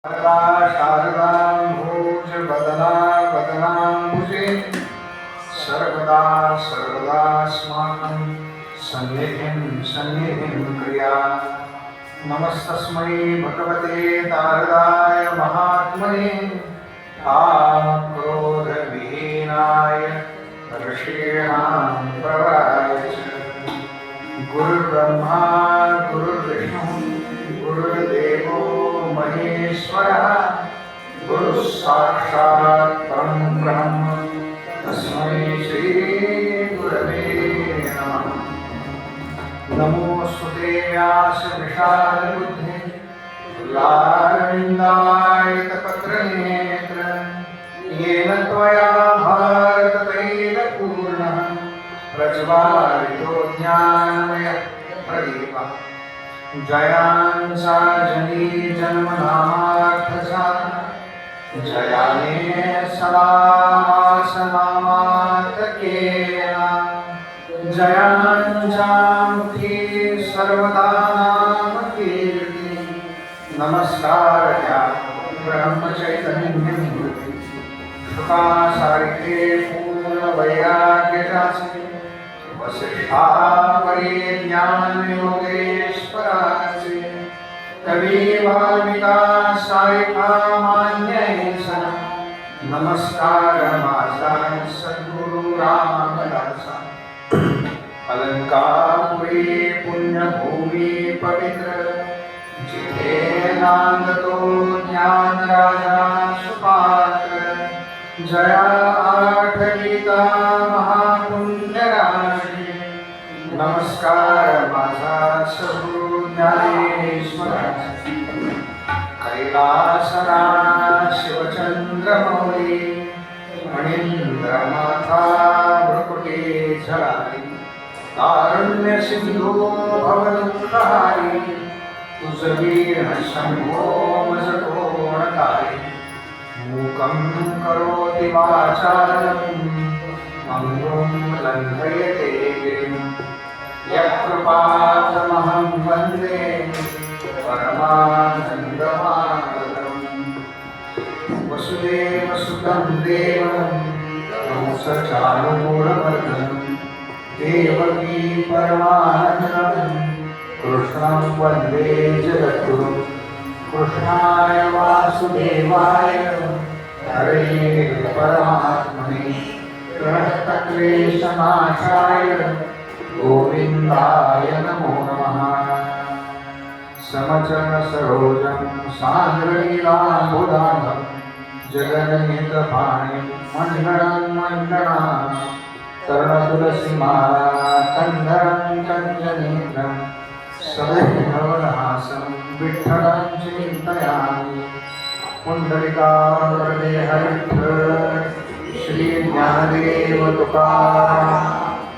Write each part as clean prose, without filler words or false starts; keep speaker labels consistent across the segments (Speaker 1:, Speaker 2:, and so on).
Speaker 1: शारदां भोजवदना वदनाम्बुजे सर्वदा सर्वदास्माकं सन्निधिं क्रिया। नमस्तस्मै भगवते नारदाय महात्मने क्रोधविहीनाय ऋषीणां प्रवराय च। गुरुर्ब्रह्मा गुरुर्विष्णुः गुरुर्देवो महेश्वरः गुरुः साक्षात् परं ब्रह्म तस्मै श्री गुरवे नमः। नमोऽस्तुते व्यास विशालबुद्धे लारविन्दायतपत्रनेत्र येन त्वया भारततैलपूर्णः प्रज्वालितो ज्ञानमयः प्रदीपः। जयांसा जनी जन्मनामार्थसा जयाने सदासनामातकेया जयांजामुखी सर्वदा नामकीर्ति। नमस्कारया ब्रह्मचैतन्यमूर्ति शुकासारिके पूर्णवैराग्यजासे वसिष्ठापरे ज्ञानयोगेश्वराचे कवी वाल्मिका सारिका मान्यैसा। नमस्कार माझा सद्गुरु रामदासा। अलंकापुरी पुण्यभूमी पवित्र जिथे नांदतो ज्ञान राजा सुपात्र। जया आठविता महापुण्यराशी। नमस्कार माझा सद्गुरु ज्ञानेश्वराचा। कैलासनाथ शिवचंद्रमौली मणींद्रमाथा भ्रुकुटी झळाली। कारुण्य सिंधू भवदुःखहारी तुझवीण शंभो मज कोण काही। मूकं करोति वाचालं मंगुं लंघयते गिरिं। यत्कृपातमहं वन्दे परमानन्दमाधवम्। वसुदेवसुतं देवं कंसचाणूरमर्दनं देवकी परमानन्दं कृष्णं वन्दे जगद्गुरुं। कृष्णाय वासुदेवाय हरे परमात्मने प्रणतक्लेशनाशाय गोविन्दाय नमो नमः। समचरण सरोजं सान्द्रलीलाम्बुदाभं जगन्नितपाणिं मण्डनं मण्डनात्। तरुणतुलसीमाला कन्धरं कञ्जनेत्रं सदैवहासं विठ्ठलं चिन्तयामि। पुण्डलिकावरदे हरिद्र श्री ज्ञानदेव तुकाराम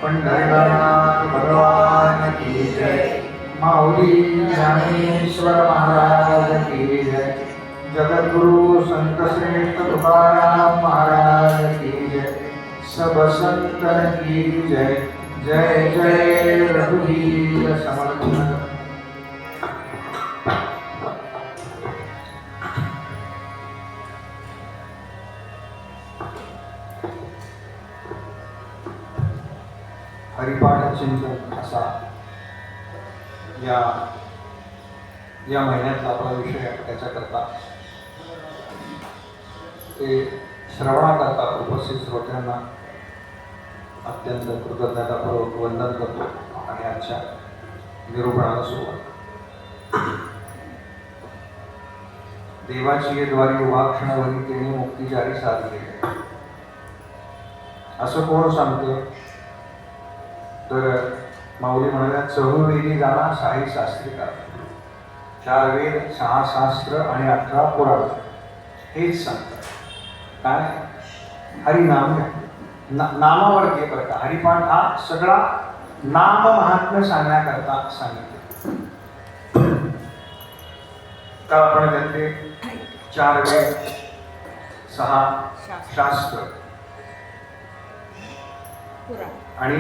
Speaker 1: पंढरीनाथ भगवान की जय। माऊली ज्ञानेश्वर महाराज की जय। जगद्गुरु संत श्रेष्ठ तुकाराम महाराज की जय। सब संतन की जय। जय जय रघुवीर समर्थ। हरिपाठ चिंतन असा या महिन्यातला आपला विषय त्याच्याकरता ते श्रवणाकरता उपस्थित श्रोत्यांना अत्यंत कृतज्ञतापूर्वक वंदन करतो आणि आजच्या निरूपणाला सुरुवात। देवाची द्वारी उभा क्षणवरी तेने मुक्तिचारी साधले असं कोण सांगतं तर माऊली म्हणाल्या चहुर्वेदी जाणा साई शास्त्रिका। 4 वेद 6 शास्त्र आणि 18 पुराण हेच सांगतात काय हरिनाम नामावर घे बरं का। हरिपाठ हा सगळा नाम महात्म्य सांगण्याकरता सांगितलं का आपण त्यातले 4 वेद 6 शास्त्र आणि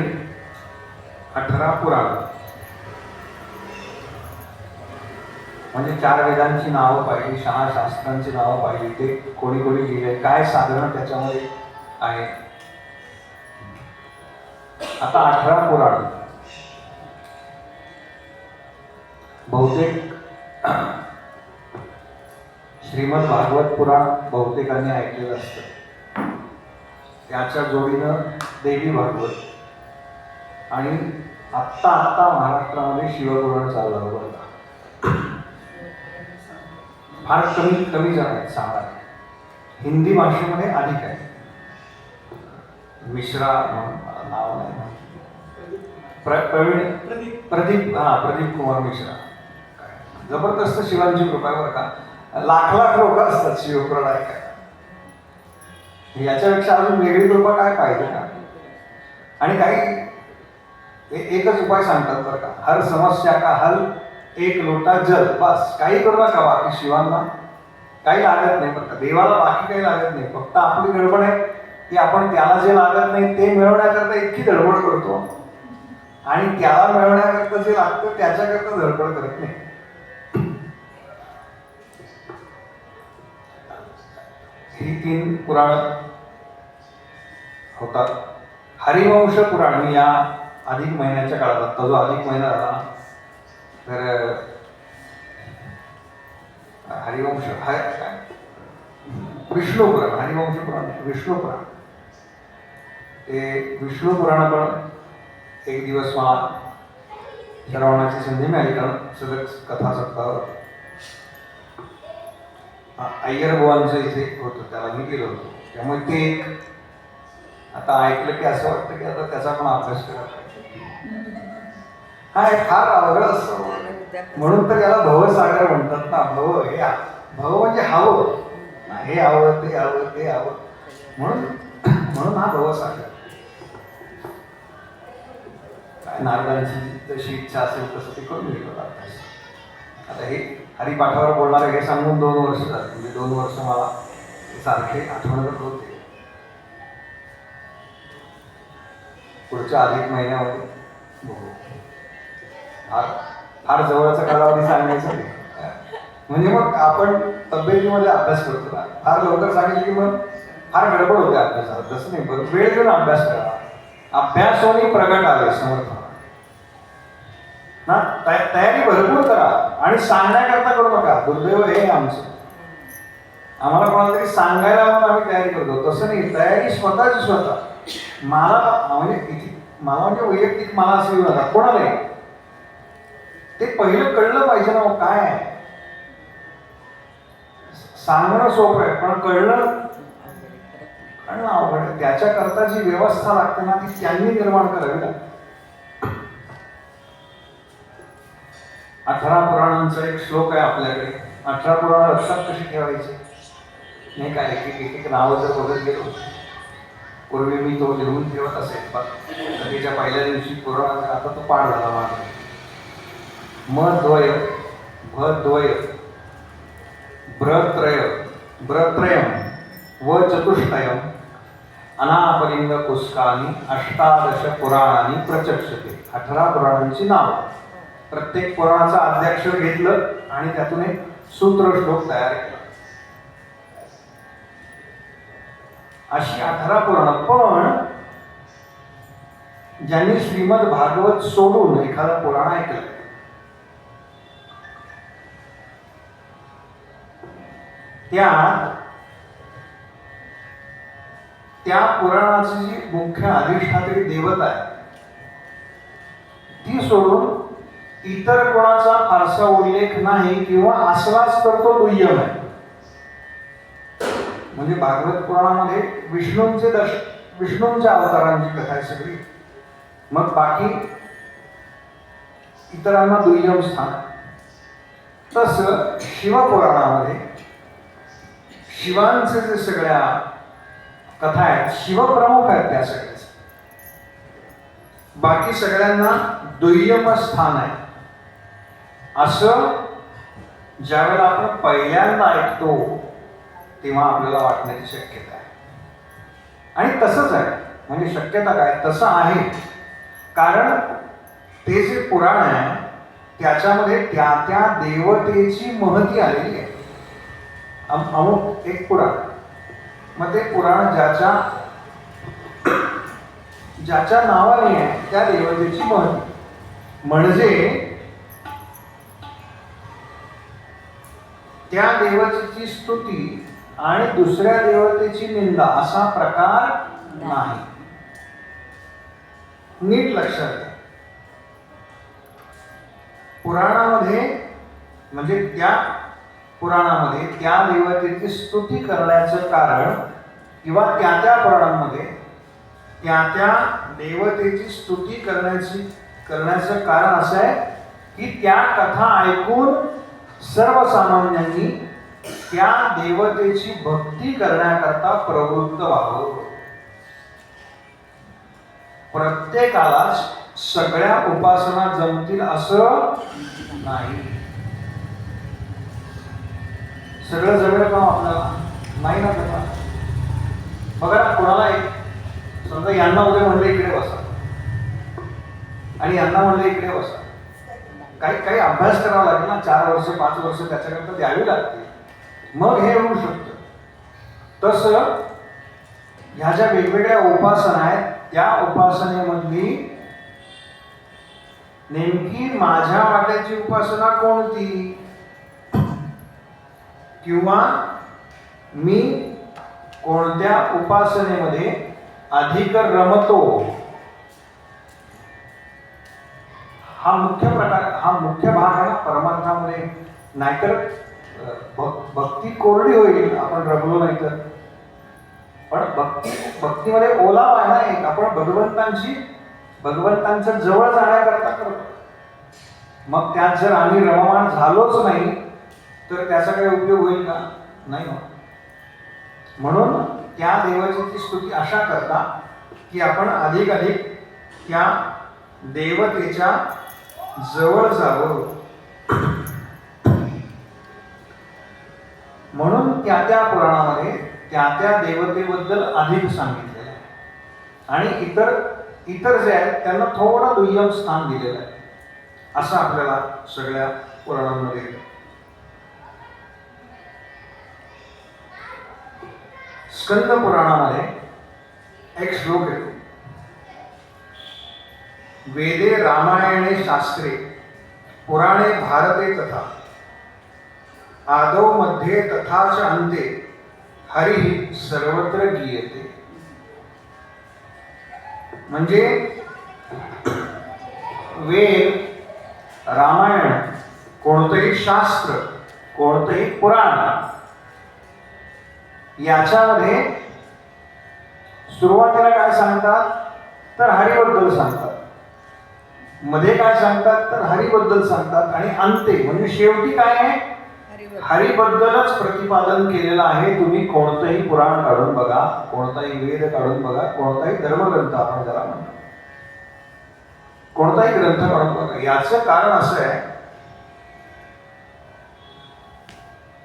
Speaker 1: 18 पुराण म्हणजे 4 वेदांची नावं पाहिली, 6 शास्त्रांची नावं पाहिली, ते कोणी कोणी लिहिले, काय साधनं त्याच्यामध्ये आहे. आता 18 पुराण. बहुतेक श्रीमद भागवत पुराण बहुतेकांनी ऐकलेलं असतं. त्याच्या जोडीनं देवी भागवत आणि आत्ता महाराष्ट्रामध्ये शिवपुराण चाललं होतं. फार कमी जण आहेत सांगा. हिंदी भाषेमध्ये अधिक आहे. मिश्रा नाव नाही, प्रदीप कुमार मिश्रा. जबरदस्त शिवांची कृपा बरं का. लाख लोक असतात शिवपुराण ऐकायला. याच्यापेक्षा अजून वेगळी कृपा काय पाहिजे का. आणि काही एकच उपाय सांगतात बरं का. हर समस्या का हल एक लोटा जल. बस काही करू नका. बाकी शिवांना काही लागत नाही बरं का. देवाला बाकी काही लागत नाही. फक्त आपली गडबड आहे की आपण त्याला जे लागत नाही ते मिळवण्याकरता इतकी धडपड करतो आणि त्याला मिळवण्याकरता जे लागतं त्याच्याकरता धडपड करत नाही. ही 3 पुराण होतात. हरिवंश पुराण मी या अधिक महिन्याच्या काळात, आता जो अधिक महिना झाला तर हरिवंश विष्णू पुराण, हरिवंश पुराण विष्णू पुराण. ते विष्णू पुराण पण एक दिवस मला श्रवणाची संधी मिळाली. कारण सगळं कथा सप्ताह अय्यर बुवांचं इथे होतं, त्याला मी गेलो होतो. त्यामुळे ते एक आता ऐकलं की असं वाटतं की आता त्याचा पण अभ्यास केला पाहिजे. हा एक फार अवघड असतो. म्हणून तर याला भवसागर म्हणतात ना. भव म्हणजे हवं. हे हवं, ते हवं, ते हवं, म्हणून हा भवसागर. काय नारदांची जशी इच्छा असेल तसं ते करून घेतो अभ्यास. आता हे हरिपाठावर बोलणारे हे सांगून 2 वर्ष झाले. म्हणजे 2 वर्ष मला सारखे आठवणच होते. पुढच्या अधिक महिन्यामध्ये बघू. फार जवळचा कालावधी सांगायचा नाही. म्हणजे मग आपण तब्येतीमध्ये अभ्यास करतो ना. फार लवकर सांगितलं की मग फार गडबड होते अभ्यासाला. तसं नाही, पण वेळ घेऊन अभ्यास करा. अभ्यासोनी प्रगट आले समर्थ ना. तयारी भरपूर करा आणि सांगण्याकरता करू नका. दुर्दैव हे आमचं. आम्हाला कोणाला तरी सांगायला म्हणून आम्ही तयारी करतो. तसं नाही. तयारी स्वतःची स्वतः. मला म्हणजे वैयक्तिक मला असं येऊ नका कोणालाही. ते पहिलं कळलं पाहिजे ना. काय आहे सांगणं सोपं आहे, पण कळणं अवघड आहे. त्याच्याकरता जी व्यवस्था लागते ना ती त्यांनी निर्माण करावी लागते. 18 पुराणांचा एक श्लोक आहे आपल्याकडे. 18 पुराण लक्षात कशी ठेवायची नाही काय. एक नावं जर बघत गेलो. पूर्वी मी तो लिहून ठेवत असेल. त्याच्या पहिल्या दिवशी पुराणाचा आता तो पाठ झाला माझा. मद्वय, भद्वय, ब्रत्रयम व चतुष्टयम अनापलिंग पुष्कानी 18 पुराणांनी प्रचक्षते. 18 पुराणांची नाव. प्रत्येक पुराणाचा आद्याक्षर घेतलं आणि त्यातून एक सूत्र श्लोक तयार केला. अशी 18 पुराण. पण ज्यांनी श्रीमद भागवत सोडून एखादं पुराण ऐकलं त्या पुराणाची जी मुख्य अधिष्ठात्री देवता आहे ती सोडून इतर कोणाचा फारसा उल्लेख नाही किंवा असलाच तर तो दुय्यम आहे. म्हणजे भागवत पुराणामध्ये विष्णूंच्या अवतारांची कथा आहे सगळी. मग बाकी इतरांना दुय्यम स्थान. तसं शिवपुराणामध्ये शिवांचे जे सगळ्या कथा आहेत शिवप्रमुख आहेत त्या सगळ्याच. बाकी सगळ्यांना दुय्यम स्थान आहे. असं ज्यावेळेला आपण पहिल्यांदा ऐकतो तेव्हा आपल्याला वाटण्याची शक्यता आहे. आणि तसंच आहे. म्हणजे शक्यता काय तसं आहे. कारण ते जे पुराण आहे त्याच्यामध्ये त्या त्या देवतेची महती आलेली आहे. अमुक एक पुराण, मग ते पुराण ज्याच्या नावाने आहे त्या देवतेची महती, म्हणजे त्या देवतेची स्तुती आणि दुसऱ्या देवतेची निंदा असा प्रकार नाही. नीट लक्षात घ्या. पुराणामध्ये म्हणजे त्या पुराणामध्ये त्या देवतेची स्तुती करण्याचं कारण किंवा त्या त्या पुराणांमध्ये त्या त्या देवतेची स्तुती करण्याचं कारण असं आहे की त्या कथा ऐकून सर्वसामान्यांनी त्या देवतेची भक्ती करण्याकरता प्रवृत्त व्हावं. प्रत्येकालाच सगळ्या उपासना जमतील असं नाही. सगळं जमेल का आपल्याला? नाही ना. त्याला बघा, कोणाला एक समजा यांना उद्या म्हणलं इकडे बसा आणि यांना म्हणलं इकडे बसा, काही काही अभ्यास करावा लागेल ना. 4 वर्ष 5 वर्ष त्याच्याकरता द्यावी लागते, मग हे होऊ शकतं. तसं ह्या ज्या वेगवेगळ्या उपासना आहेत त्या उपासनेमधली नेमकी माझ्या वाट्याची उपासना कोणती, किंवा मी कोणत्या उपासनेमध्ये अधिक रमतो, हा मुख्य प्रकार, हा मुख्य भाग आहे ना परमार्थामध्ये. नाहीतर भक्ती कोरडी होईल आपण रमलो नाही तर. पण भक्तीमध्ये ओलावा आहे ना एक, आपण भगवंतांच्या जवळ जाण्याकरता करतो. मग त्यात जर आम्ही रममाण झालोच नाही तर त्याचा काही उपयोग होईल का? नाही होत. म्हणून त्या देवाची स्तुती अशा करता की आपण अधिक त्या देवतेच्या जवळ जावं. म्हणून त्या त्या पुराणामध्ये त्या त्या देवतेबद्दल अधिक सांगितलेलं आहे आणि इतर जे आहेत त्यांना थोडं दुय्यम स्थान दिलेलं आहे, असं आपल्याला सगळ्या पुराणांमध्ये. स्कंद पुराणामध्ये एक श्लोक येतो, वेदे रामायणे शास्त्रे पुराणे भारते तथा आदौ मध्ये तथा च अन्ते हरिः सर्वत्र गीयते. म्हणजे वेद, रामायण, कोणतंही शास्त्र, कोणतंही पुराण याच्यामध्ये सुरुवातीला काय सांगतात तर हरिबद्दल सांगतात, मध्ये काय सांगतात तर हरिबद्दल सांगतात, आणि अंते म्हणजे शेवटी काय आहे, हरिबद्दलच प्रतिपादन केलेलं आहे. तुम्ही कोणतंही पुराण काढून बघा, कोणताही वेद काढून बघा, कोणताही धर्मग्रंथ आपण ज्याला म्हणतो, कोणताही ग्रंथ काढून बघा. याचं कारण असं आहे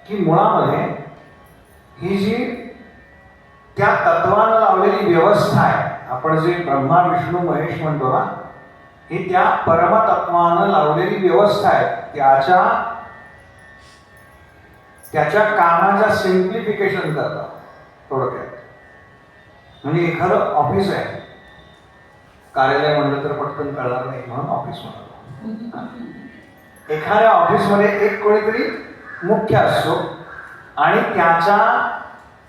Speaker 1: की मुळामध्ये ही जी त्या तत्वानं लावलेली व्यवस्था आहे, आपण जे ब्रह्मा विष्णू महेश म्हणतो ना, ही त्या परमतत्वानं लावलेली व्यवस्था आहे. त्याच्या कामाच्या सिम्प्लिफिकेशन करतात थोडक्यात. म्हणजे एखादं ऑफिस आहे, कार्यालय म्हणलं तर पटकन कळणार नाही म्हणून ऑफिस म्हणतो. एखाद्या ऑफिसमध्ये एक कोणीतरी मुख्य असतो आणि त्याच्या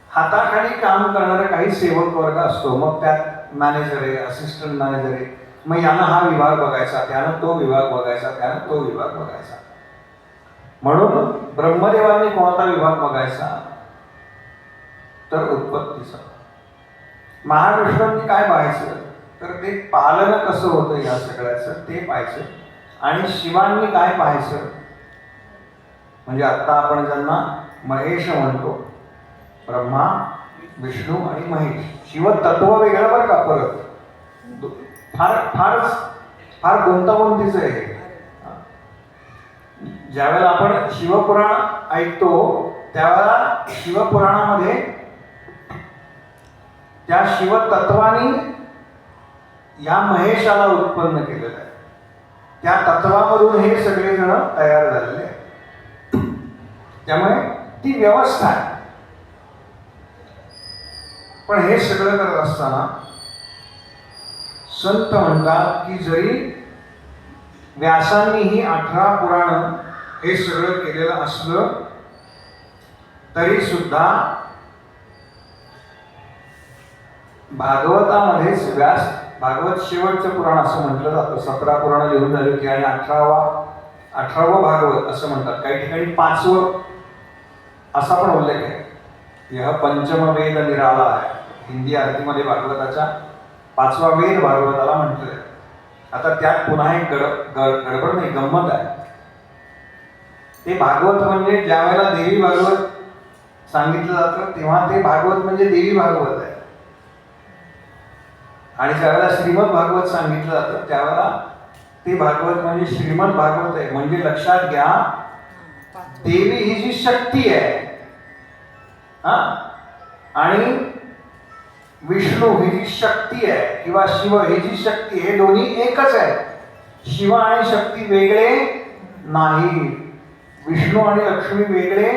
Speaker 1: हाताखाली काम करणारा काही सेवक वर्ग असतो. मग त्यात मॅनेजर आहे, असिस्टंट मॅनेजर आहे. मग यानं हा विभाग बघायचा, त्यानं तो विभाग बघायचा, त्यानं तो विभाग बघायचा. म्हणून ब्रह्मदेवांनी कोणता विभाग बघायचा तर उत्पत्तीचा. महाविष्णूंनी काय पाहायचं तर ते पालन कसं होतं या सगळ्याचं ते पाहायचं. आणि शिवांनी काय पाहायचं म्हणजे आत्ता आपण ज्यांना महेश म्हणतो, ब्रह्मा विष्णू आणि महेश, शिव तत्व वेगळं बरं का. परत फार गुंतागुंतीचं आहे. ज्यावेळेला आपण शिवपुराण ऐकतो त्यावेळेला शिवपुराणामध्ये त्या शिवतत्वानी या महेशाला उत्पन्न केलेलं आहे. त्या तत्वावरून हे सगळे जण तयार झालेले आहेत. त्यामुळे ती व्यवस्था आहे. पण हे सगळं करत असताना संत म्हणतात की जरी व्यासांनी ही 18 पुराण हे सगळं केलेलं असलं तरी सुद्धा भागवतामध्येच व्यास भागवत शेवटचं पुराण असं म्हटलं जातं. 17 पुराण लिहून झाली की आणि 18वं भागवत असं म्हणतात. काही ठिकाणी 5वं असा पण उल्लेख आहे. यह पंचम वेद निराला आहे. हिंदी आरतीमध्ये भागवताच्या 5वा वेद भागवताला म्हटलंय. आता त्यात पुन्हा एक गडबड नाही, गंमत आहे. ते भागवत म्हणजे ज्या वेळेला देवी भागवत सांगितलं जातं तेव्हा ते भागवत म्हणजे देवी भागवत आहे. आणि ज्यावेळेला श्रीमद भागवत सांगितलं जातं त्यावेळेला ते भागवत म्हणजे श्रीमद भागवत आहे. म्हणजे लक्षात घ्या, देवी ही जी शक्ती आहे आणि विष्णू ही जी शक्ती आहे किंवा शिव ही जी शक्ती आहे, दोन्ही एकच आहे. शिव आणि शक्ती वेगळे नाही, विष्णू आणि लक्ष्मी वेगळे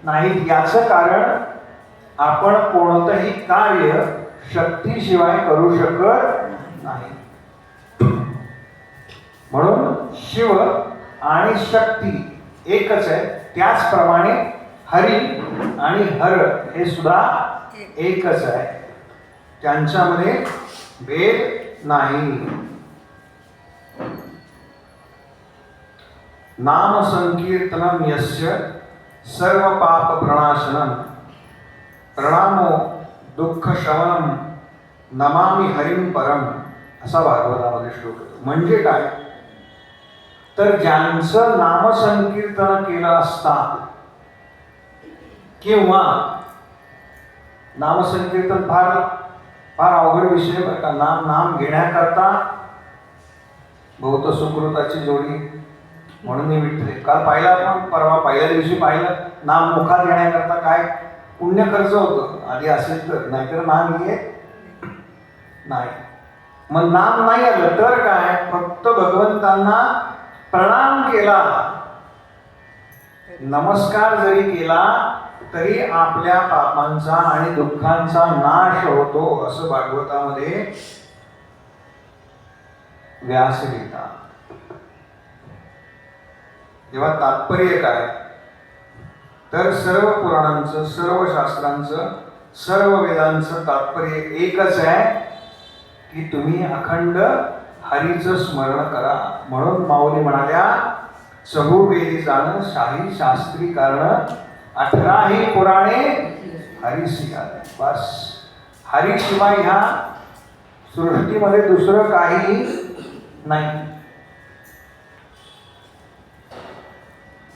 Speaker 1: नाहीत. याचं कारण आपण कोणतंही कार्य शक्तीशिवाय करू शकत नाही. म्हणून शिव आणि शक्ती एकच आहे. त्याचप्रमाणे हरी आणि हर हे सुद्धा एकच आहे. त्यांच्यामध्ये भेद नाही. नाम संकीर्तनम यस्य सर्व पाप प्रणाशनम प्रणामो दुःख शमनम नमामि हरिम परम असा भागवतामध्ये श्लोक होतो. म्हणजे काय तर ज्यांचं नामसंकीर्तन केलं असता किंवा नामसंकीर्तन फार फार अवघड विषय बरं का. नाम घेण्याकरता बहुत सुकृताची जोडी म्हणून मी विठ्ठल काल पाहिलं आपण, परवा पहिल्या दिवशी पाहिलं. नाम मुखात घेण्याकरता काय पुण्य खर्च होतं आधी असेल तर, नाहीतर नाम घे नाही. मग नाम नाही आलं तर काय, फक्त भगवंतांना प्रणाम केला, नमस्कार जरी केला तरी आपल्या पापांचा आणि दुःखांचा नाश होतो असं भागवतामध्ये व्यास लिहितात. तेव्हा तात्पर्य काय तर सर्व पुराणांचं, सर्व शास्त्रांचं, सर्व वेदांचं तात्पर्य एकच आहे की तुम्ही अखंड हरीचं स्मरण करा. म्हणून माऊली म्हणाल्या चहुवेदी जाण शाही शास्त्री कारण 18 पुराणे हरीसी आले. बस हरीशिवाय ह्या सृष्टीमध्ये दुसरं काही नाही.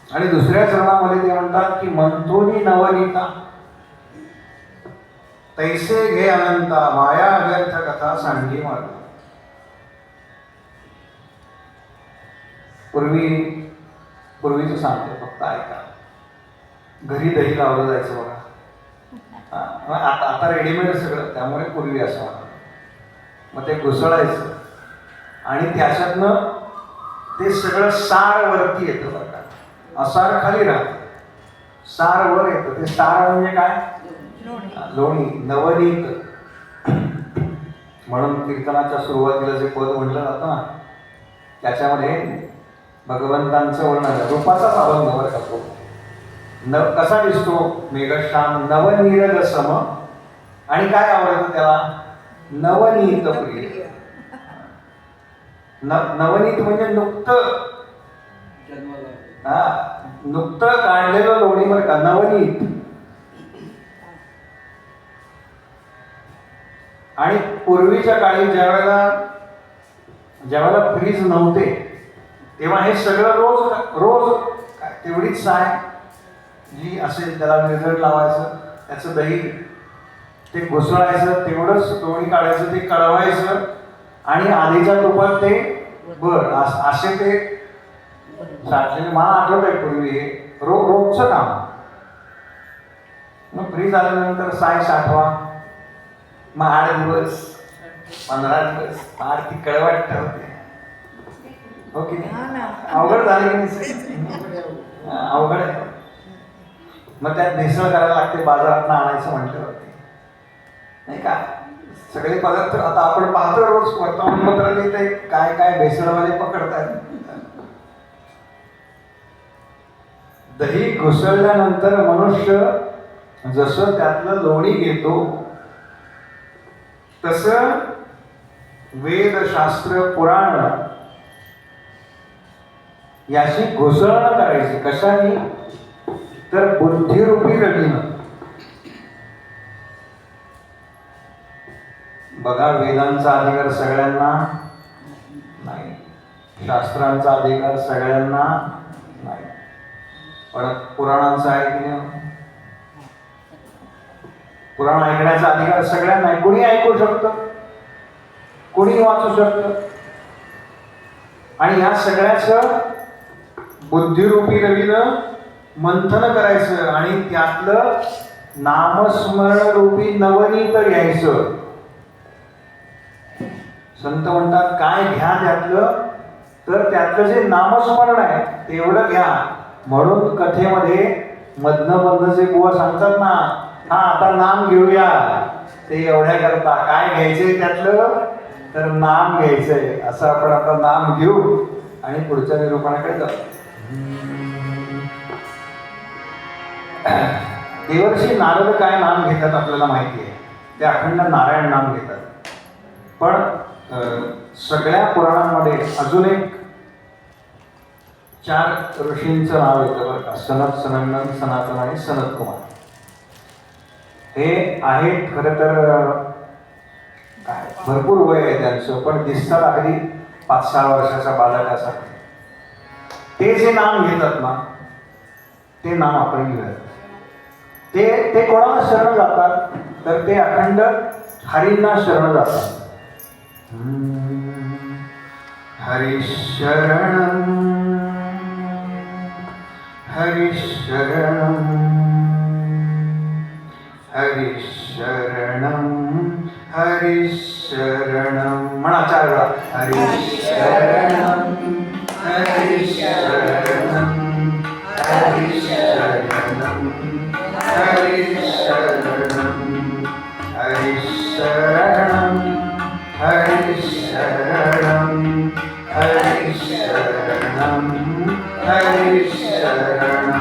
Speaker 1: आणि दुसऱ्या चरणामध्ये ते म्हणतात की मंथोनी नवनीता तैसे घे अनंता माया अव्यर्थ कथा सांगी मार्ग. पूर्वीचं सांगतो फक्त ऐका. घरी दही लावलं जायचं बघा. आता रेडीमेड सगळं, त्यामुळे पूर्वी असं म्हणतात. मग ते घुसळायचं आणि त्याच्यातनं ते सगळं सार वरती येतं बरं का. असार खाली राहतं, सार वर येतं. ते सार म्हणजे काय, लोणी, नवनीत. म्हणून कीर्तनाच्या सुरुवातीला जे पद म्हटलं जातं ना त्याच्यामध्ये भगवंतांचं वर्णन रूपाचाच अभंग वर करतो. कसा दिसतो मेघश्याम नवनीरद सम, आणि काय आवडतं त्याला नवनीत प्रिय. नवनीत म्हणजे नुकतं काढलेलं लोणी बरं का, नवनीत. आणि पूर्वीच्या काळी ज्यावेळेला फ्रीज नव्हते तेव्हा हे सगळं रोज तेवढीच साय जी असेल त्याला विरजण लावायचं, त्याचं दही ते घुसळायचं, तेवढंच लोणी काढायचं, ते कळवायचं आणि आधीच्या तुपात ते असे ते साठलेले. मला आठवत आहे पूर्वी हे रोजचं काम. मग फ्रीज आल्यानंतर साय साठवा, मग 8 दिवस 15 दिवस फार ती कळवाट ठरते. हो की नाही? अवघड झाले की नाही? अवघड आहे. मग त्यात भेसळ करायला लागते, बाजारात आणायचं म्हटल्यावरती नाही का. सगळे पदार्थ आता आपण पाहतो रोज वर्तमानपत्रात येते काय काय भेसळवाले पकडतात. दही घुसळल्यानंतर मनुष्य जसं त्यातलं लोणी घेतो तसं वेद शास्त्र पुराण याची घुसळण करायची. कशाने? तर बुद्धिरूपी रवीनं. बघा, वेदांचा अधिकार सगळ्यांना नाही, शास्त्रांचा अधिकार सगळ्यांना नाही, पण पुराणांचा आहे की नाही? पुराण ऐकण्याचा अधिकार सगळ्यांना आहे. कोणी ऐकू शकतं, कोणी वाचू शकतं. आणि या सगळ्याचं बुद्धिरूपी रवीनं मंथन करायचं आणि त्यातलं नामस्मरण रूपी नवनीत घ्यायचं. संत म्हणतात काय घ्या त्यातलं? तर त्यातलं जे नामस्मरण आहे तेवढं घ्या. म्हणून कथेमध्ये मधनमधनचे बुवा सांगतात ना, हा आता नाम घेऊया. ते एवढ्या करता काय घ्यायचंय त्यातलं? तर नाम घ्यायचंय. असं आपण आता नाम घेऊ आणि पुढच्या निरूपणाकडे जाऊ. देवर्षी नारद काय नाम घेतात आपल्याला माहिती आहे. ते अखंड नारायण नाम घेतात. पण सगळ्या पुराणांमध्ये अजून एक 4 ऋषींचं नाव येतं बरं का. सनत, सनंदन, सनातन आणि सनत कुमार. हे आहेत खरं तर काय भरपूर वय आहे त्यांचं, पण दिसतात अगदी 5-6 वर्षाच्या बालकासारखे. ते जे नाम घेतात ना ते नाम आपण घेऊयात. ते कोणाला शरण जातात? तर ते अखंड हरींना शरण जातात. हरिशरणं हरिशरणं हरिशरणं हरिशरणं. म्हणा 4 वेळा. हरिशरणं हरिशरणं हरिशरणं हरिशरणं हरिशरणं हरिशरणं हरिशरणं हरिशरणं.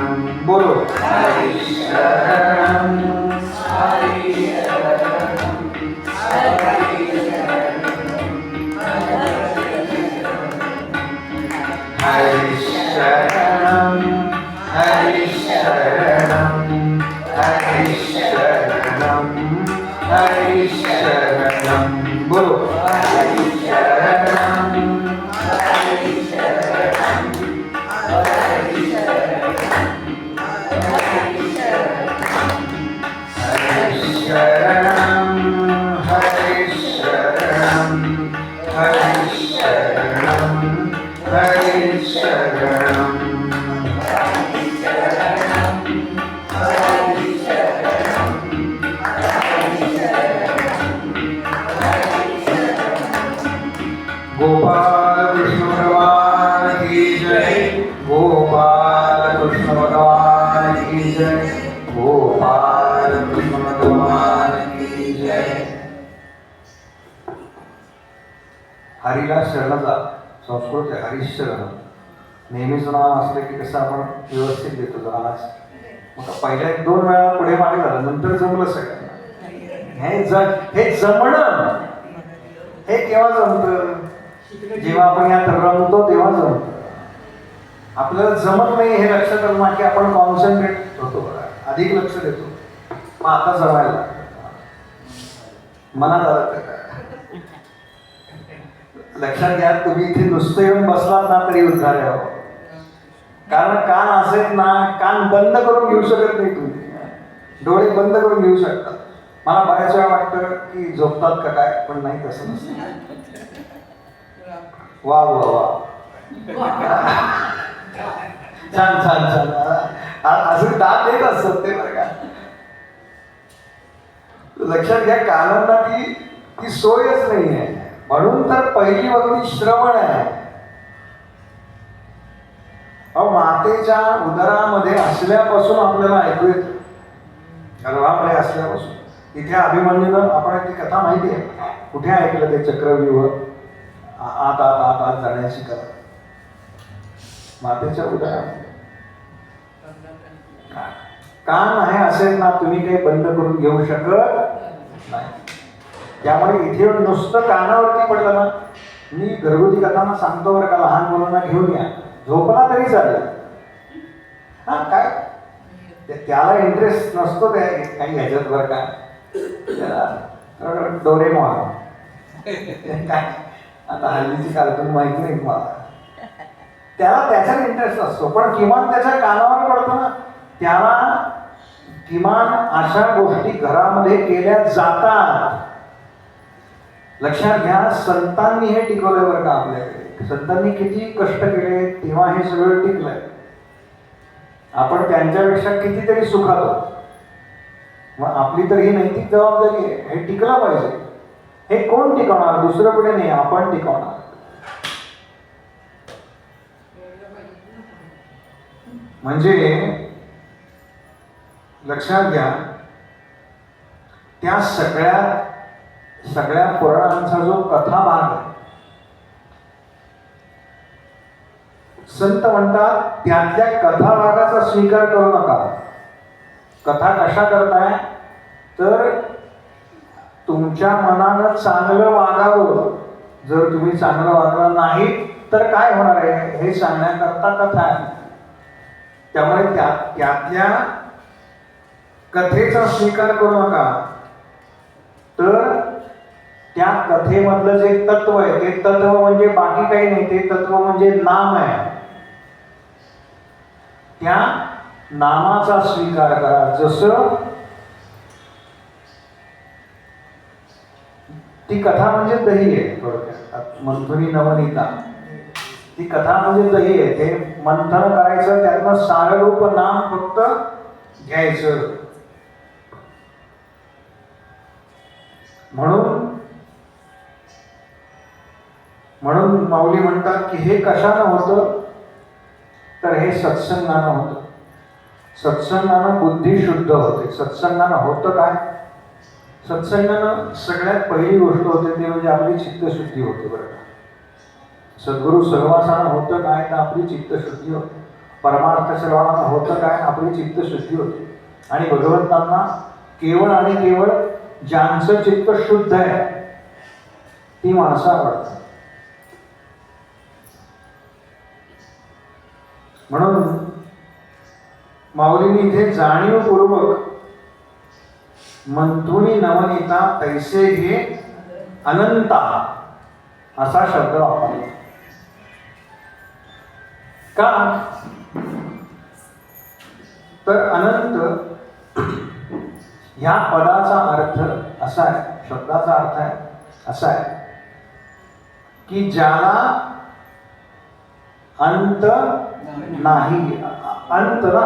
Speaker 1: बोलो हरिशरणं हरिशरणं हरिशरणं हरिशरणं हरिशरणं हरिशरणं. बोलो हरिशरणं हरिशरणं हरिशरणं हरिशरणं हरिशरणं. गोपाल कृष्ण भगवान की जय. गोपाल कृष्ण भगवान की जय. गोपाल कृष्ण भगवान की जय. हरीला शरण जा. संस्कृत आहे हरिशरण. नेहमीच नाव असलं की कसं आपण व्यवस्थित देतो जरा. मग पहिल्या 1-2 वेळा पुढे मागे झालं, नंतर जमलं सगळ्यांना. हे जमणं हे केव्हा जमतं? जेव्हा आपण यात रमतो तेव्हा जमतं. आपल्याला जमत नाही हे लक्षात आलं की आपण कॉन्सन्ट्रेट होतो, अधिक लक्ष देतो. मग आता जमायला लागतं. मनात आलं का? लक्षात घ्या, तुम्ही इथे नुसतं येऊन बसलात ना तरी उद्धार आहे. कारण कान असेल ना, कान बंद करून घेऊ शकत नाही तुम्ही. डोळे बंद करून घेऊ शकतात. मला बऱ्याच वेळा वाटतं की झोपतात का काय, पण नाही, तसं नसतं. वा वा वा, छान छान छान. अजून दात देत असत ते बरं का. लक्षात घ्या, कानांना ती सोयच नाही आहे. म्हणून तर पहिली वक्ती श्रवण आहे. अहो मातेच्या उदरामध्ये असल्यापासून आपल्याला ऐकू येतं, गर्भामध्ये असल्यापासून. तिथे अभिमन्यूनं, आपण ती कथा माहिती आहे, कुठे ऐकलं ते चक्रव्यूह, आत आत आत आत जाण्याची कथा मातेच्या उदरामध्ये. कान आहे असेल ना, तुम्ही काही बंद करून घेऊ शकत नाही. त्यामुळे इथे नुसतं कानावरती पडलं ना, मी घरगुती कथांना सांगतो बरं का, लहान मुलांना घेऊन या, झोपला तरी चालेल. हा काय त्याला इंटरेस्ट नसतो त्या काही ह्याच्यात बरं का, त्याला डोरेमॉन काय आता हल्लीची कार्टून माहिती नाही मला, त्याला त्याच्यात इंटरेस्ट असतो, पण किमान त्याच्या कानावर पडतो ना, त्याला किमान अशा गोष्टी घरामध्ये केल्या जातात. लक्षात घ्या, संतांनी हे टिकवलंय बरं का आपल्याकडे. संतांनी किती कष्ट केले तेव्हा हे सगळं टिकलंय. आपण त्यांच्यापेक्षा कितीतरी सुखात आहोत. मग आपली तर ही नैतिक जबाबदारी आहे, हे टिकलं पाहिजे. हे कोण टिकवणार? दुसरं पुढे नाही, आपण टिकवणार. म्हणजे लक्षात घ्या, त्या सगळ्या पुराणांचा जो कथाभाग आहे, संत म्हणतात त्यातल्या कथाभागाचा स्वीकार करू नका. कथा कशा करताय तर तुमच्या मनानं चांगलं वागावं. जर तुम्ही चांगलं वागलं नाही तर काय होणार आहे हे सांगण्याकरता कथा आहे. त्यामुळे त्यातल्या कथेचा स्वीकार करू नका. तर त्या कथेमधलं जे तत्व आहे ते तत्व म्हणजे बाकी काही नाही, ते तत्व म्हणजे नाम आहे. त्या नामाचा स्वीकार करा. जसं ती कथा म्हणजे दही आहे, थोडक्यात मंथुनी नवनीता, ती कथा म्हणजे दही आहे. ते मंथन करायचं, त्यातनं साररूप नाम फक्त घ्यायचं. म्हणून माऊली म्हणतात की हे कशानं होतं तर हे सत्संगानं होतं. सत्संगानं बुद्धी शुद्ध होते. सत्संगानं होतं काय? सत्संगानं सगळ्यात पहिली गोष्ट होते ते म्हणजे आपली चित्तशुद्धी होते. बरं का, सद्गुरु सहवासानं होतं काय तर आपली चित्तशुद्धी होते. परमार्थ श्रवणानं होतं काय? आपली चित्तशुद्धी होते. आणि भगवंतांना केवळ आणि केवळ ज्यांचं चित्त शुद्ध आहे ती माणसं आवडतात. म्हणून माऊलींनी इथे जाणीवपूर्वक मंथुनी नवनीता तैसे घे अनंता असा शब्द वापरला. का तर अनंत ह्या पदाचा अर्थ असा आहे, शब्दाचा अर्थ आहे असा आहे की ज्याला अंत नाही. अंत ना,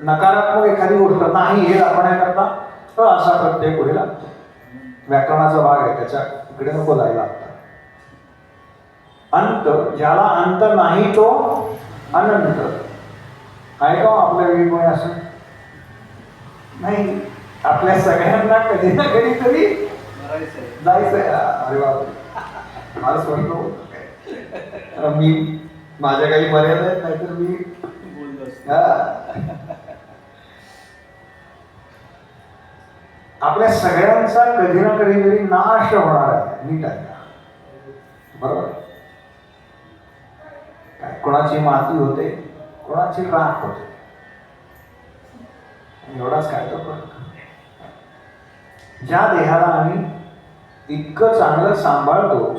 Speaker 1: नकारात्मक एखादी गोष्ट नाही हे दाखवण्याकरता असा प्रत्यय पुढे लागतो. व्याकरणाचा भाग आहे, त्याच्या इकडे नको जायला लागतं. अंत, ज्याला अंत नाही तो अनंत आहे. का आपल्या वेळी कोणी असं नाही? आपल्या सगळ्यांना कधी ना कधी तरी जायचंय. अरे बापरे, मला स्पष्ट होत. मी माझ्या काही मर्यादा आहेत, नाहीतर मी आपल्या सगळ्यांचा कधी ना कधीतरी नाश होणार आहे. नीट आहे बरोबर? काय कोणाची माती होते, कोणाची राख होते, एवढाच काय तो फरक. ज्या देहाला आम्ही इतकं चांगलं सांभाळतो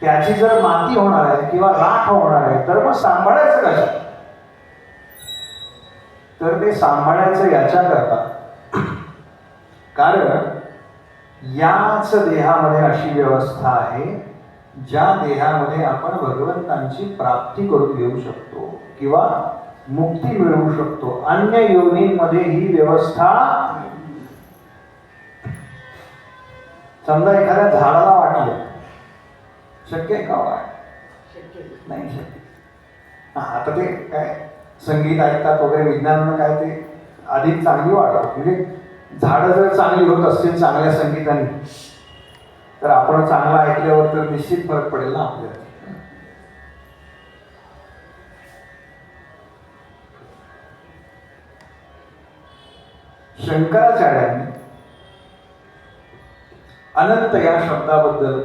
Speaker 1: त्याची जर माती होणार आहे किंवा राख होणार आहे तर मग सांभाळायचं कशा? तर ते सांभाळायचं याच्या करता, कारण याच देहामध्ये अशी व्यवस्था आहे ज्या देहामध्ये आपण भगवंतांची प्राप्ती करून घेऊ शकतो किंवा मुक्ती मिळवू शकतो. अन्य योनींमध्ये ही व्यवस्था, समजा एखाद्या झाडाला वाटलं, शक्य आहे का? नाही शक्य. आता ते काय संगीत ऐकतात वगैरे, विज्ञानानं काय ते अधिक चांगली वाटतात. म्हणजे झाडं जर चांगली होत असतील चांगल्या संगीताने, तर आपण चांगलं ऐकल्यावर तर निश्चित फरक पडेल ना आपल्याला. शंकराचार्यांनी अनंत या शब्दाबद्दल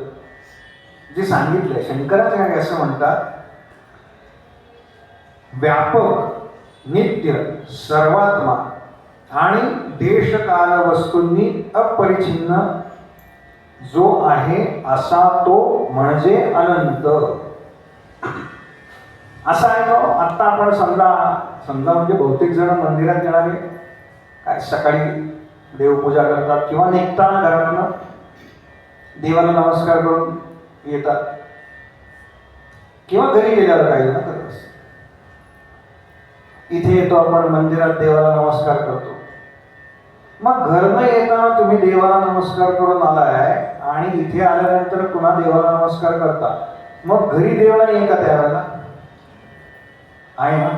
Speaker 1: जे सांगितलंय, शंकराचार्य असं म्हणतात, व्यापक, नित्य, सर्वात्मा आणि देशकाल वस्तूंनी अपरिचिन्न जो आहे असा तो म्हणजे अनंत. असा आहे तो. आत्ता आपण समजा म्हणजे बहुतेक जण मंदिरात येणारे काय सकाळी देवपूजा करतात किंवा निघताना घरातनं देवाला नमस्कार करून येतात, किंवा घरी गेल्यावर काही जण करत असतात. इथे येतो आपण मंदिरात देवाला नमस्कार करतो. मग घरनं येताना तुम्ही देवाला नमस्कार करून आलाय आणि इथे आल्यानंतर पुन्हा देवाला नमस्कार करता, मग घरी देव नाही आहे का त्यावेळेला? आहे ना.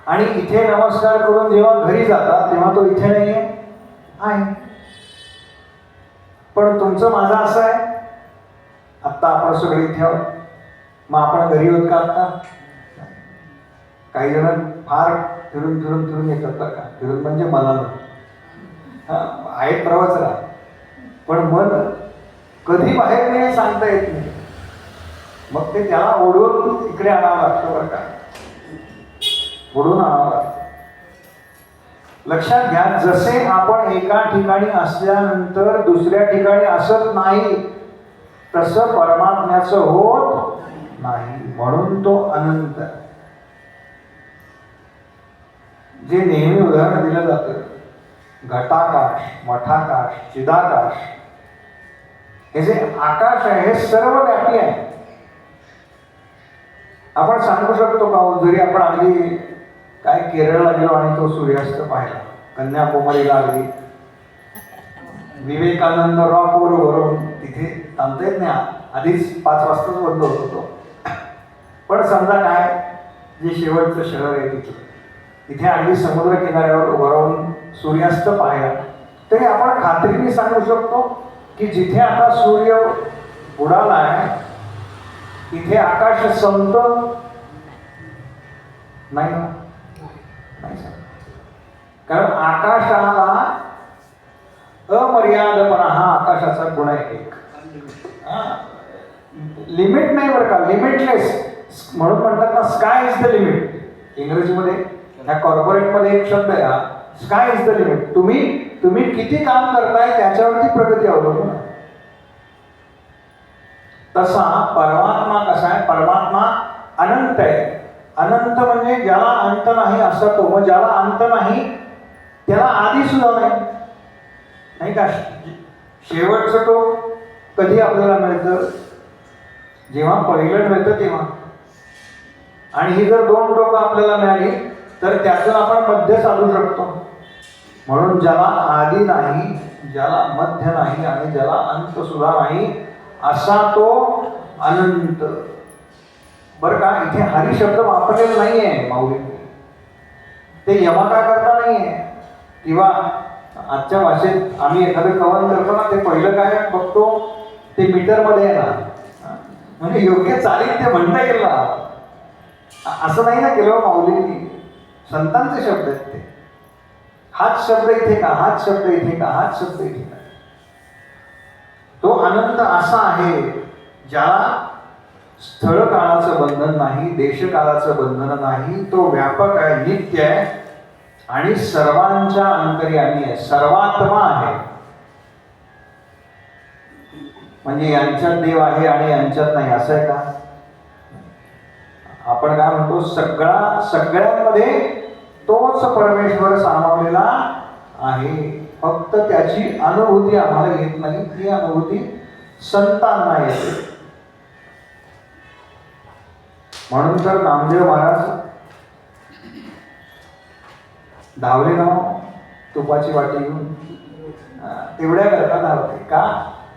Speaker 1: आणि इथे नमस्कार करून जेव्हा घरी जाता तेव्हा तो इथे नाही आहे. पण तुमचं माझं असं आहे, आत्ता आपण सगळे इथे आहोत, मग आपण घरी होत का आत्ता? काही जण फार फिरून फिरून फिरून येतात बरं का. फिरून म्हणजे मनानं आहेत प्रवचना, पण मन कधी बाहेर नाही सांगता येत नाही. मग ते त्याला ओढून इकडे आणावं लागतं बरं का, ओढून आणावं लागतं. लक्षात घ्या, जसे आपण एका ठिकाणी असल्यानंतर दुसऱ्या ठिकाणी असत नाही, तसं परमात्म्याचं होत नाही. म्हणून तो अनंत. जे नेहमी उदाहरण दिलं जातं, घटाकाश, मठाकाश, चिदाकाश, हे जे आकाश आहे हे सर्वव्यापी आहे. आपण सांगू शकतो का, जरी आपण अगदी काय केरळला गेलो आणि तो सूर्यास्त पाहिला, कन्याकुमारीला अगदी विवेकानंद रॉकवर वरून तिथे थांबता येत नाही, आधीच 5 वाजताच बंद होतो तो. पण समजा काय जे शेवटचं शहर आहे तिथे अगदी समुद्र किनाऱ्यावर वरून सूर्यास्त पाहिला, तरी आपण खात्रीने सांगू शकतो की जिथे आता सूर्य बुडाला आहे तिथे आकाश संपतं नाही ना. कारण आकाशाला अमर्यादपणा हा आकाशाचा गुण आहे एक. लिमिट नाही बरं का, लिमिटलेस म्हणून म्हणतात ना, स्काय इज द लिमिट. इंग्रजीमध्ये ह्या कॉर्पोरेटमध्ये एक शब्द आहे हा, स्काय इज द लिमिट. तुम्ही किती काम करताय त्याच्यावरती प्रगती अवलंबून आहे. तसा परमात्मा कसा आहे, परमात्मा अनंत आहे. अनंत म्हणजे ज्याला अंत नाही असा तो. मग ज्याला अंत नाही त्याला आधी सुद्धा नाही का. शेवटचं टोक कधी आपल्याला मिळतं, जेव्हा पहिलं मिळतं तेव्हा. आणि ही जर 2 टोकं आपल्याला मिळाली तर त्यातून आपण मध्य साधू शकतो. म्हणून ज्याला आधी नाही, ज्याला मध्य नाही आणि ज्याला अंत सुद्धा नाही असा तो अनंत. बरं का, इथे हरी शब्द वापरलेला नाहीये माऊलींनी. ते यमका करता नाहीये, किंवा आजच्या भाषेत आम्ही एखादं कवन करतो ना, ते पहिलं काय बघतो ते मीटरमध्ये आहे ना, म्हणजे योग्य चालीत ते म्हणता येईल ना, असं नाही ना केलं माऊलींनी. संतांचे शब्द आहेत ते. हाच शब्द इथे का, हाच शब्द इथे का, हाच शब्द इथे का. तो अनंत असा आहे ज्याला स्थळ काळाचं बंधन नाही, देशकाळाचं बंधन नाही. तो व्यापक आहे, नित्य आहे आणि सर्वांच्या अंतर्यामी आहे, सर्वात्मा आहे. म्हणजे यांच्यात देव आहे आणि यांच्यात नाही असं आहे का? आपण काय म्हणतो, सगळ्यांमध्ये तोच परमेश्वर सामावलेला आहे. फक्त त्याची अनुभूती आम्हाला येत नाही, ती अनुभूती संतांना येते. म्हणून तर नामदेव महाराज धावले ना तुपाची वाटी घेऊन, तेवढ्या करता धावते का?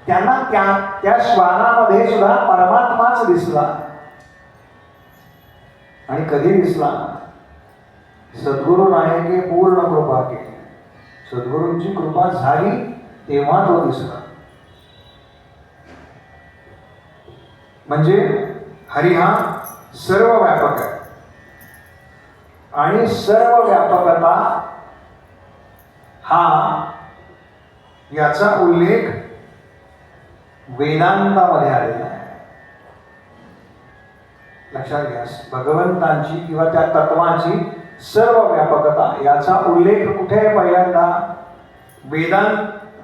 Speaker 1: त्यांना त्या श्वानामध्ये सुद्धा परमात्माच दिसला. आणि कधी दिसला? सद्गुरू नायके पूर्ण कृपा केली. सद्गुरूंची कृपा झाली तेव्हा तो दिसला. म्हणजे हरी हा सर्व व्यापक आहे आणि सर्व व्यापकता हा याचा उल्लेख वेदांतामध्ये आलेला आहे. लक्षात घ्या, भगवंतांची किंवा त्या तत्वाची सर्व व्यापकता याचा उल्लेख कुठे आहे? पहिल्यांदा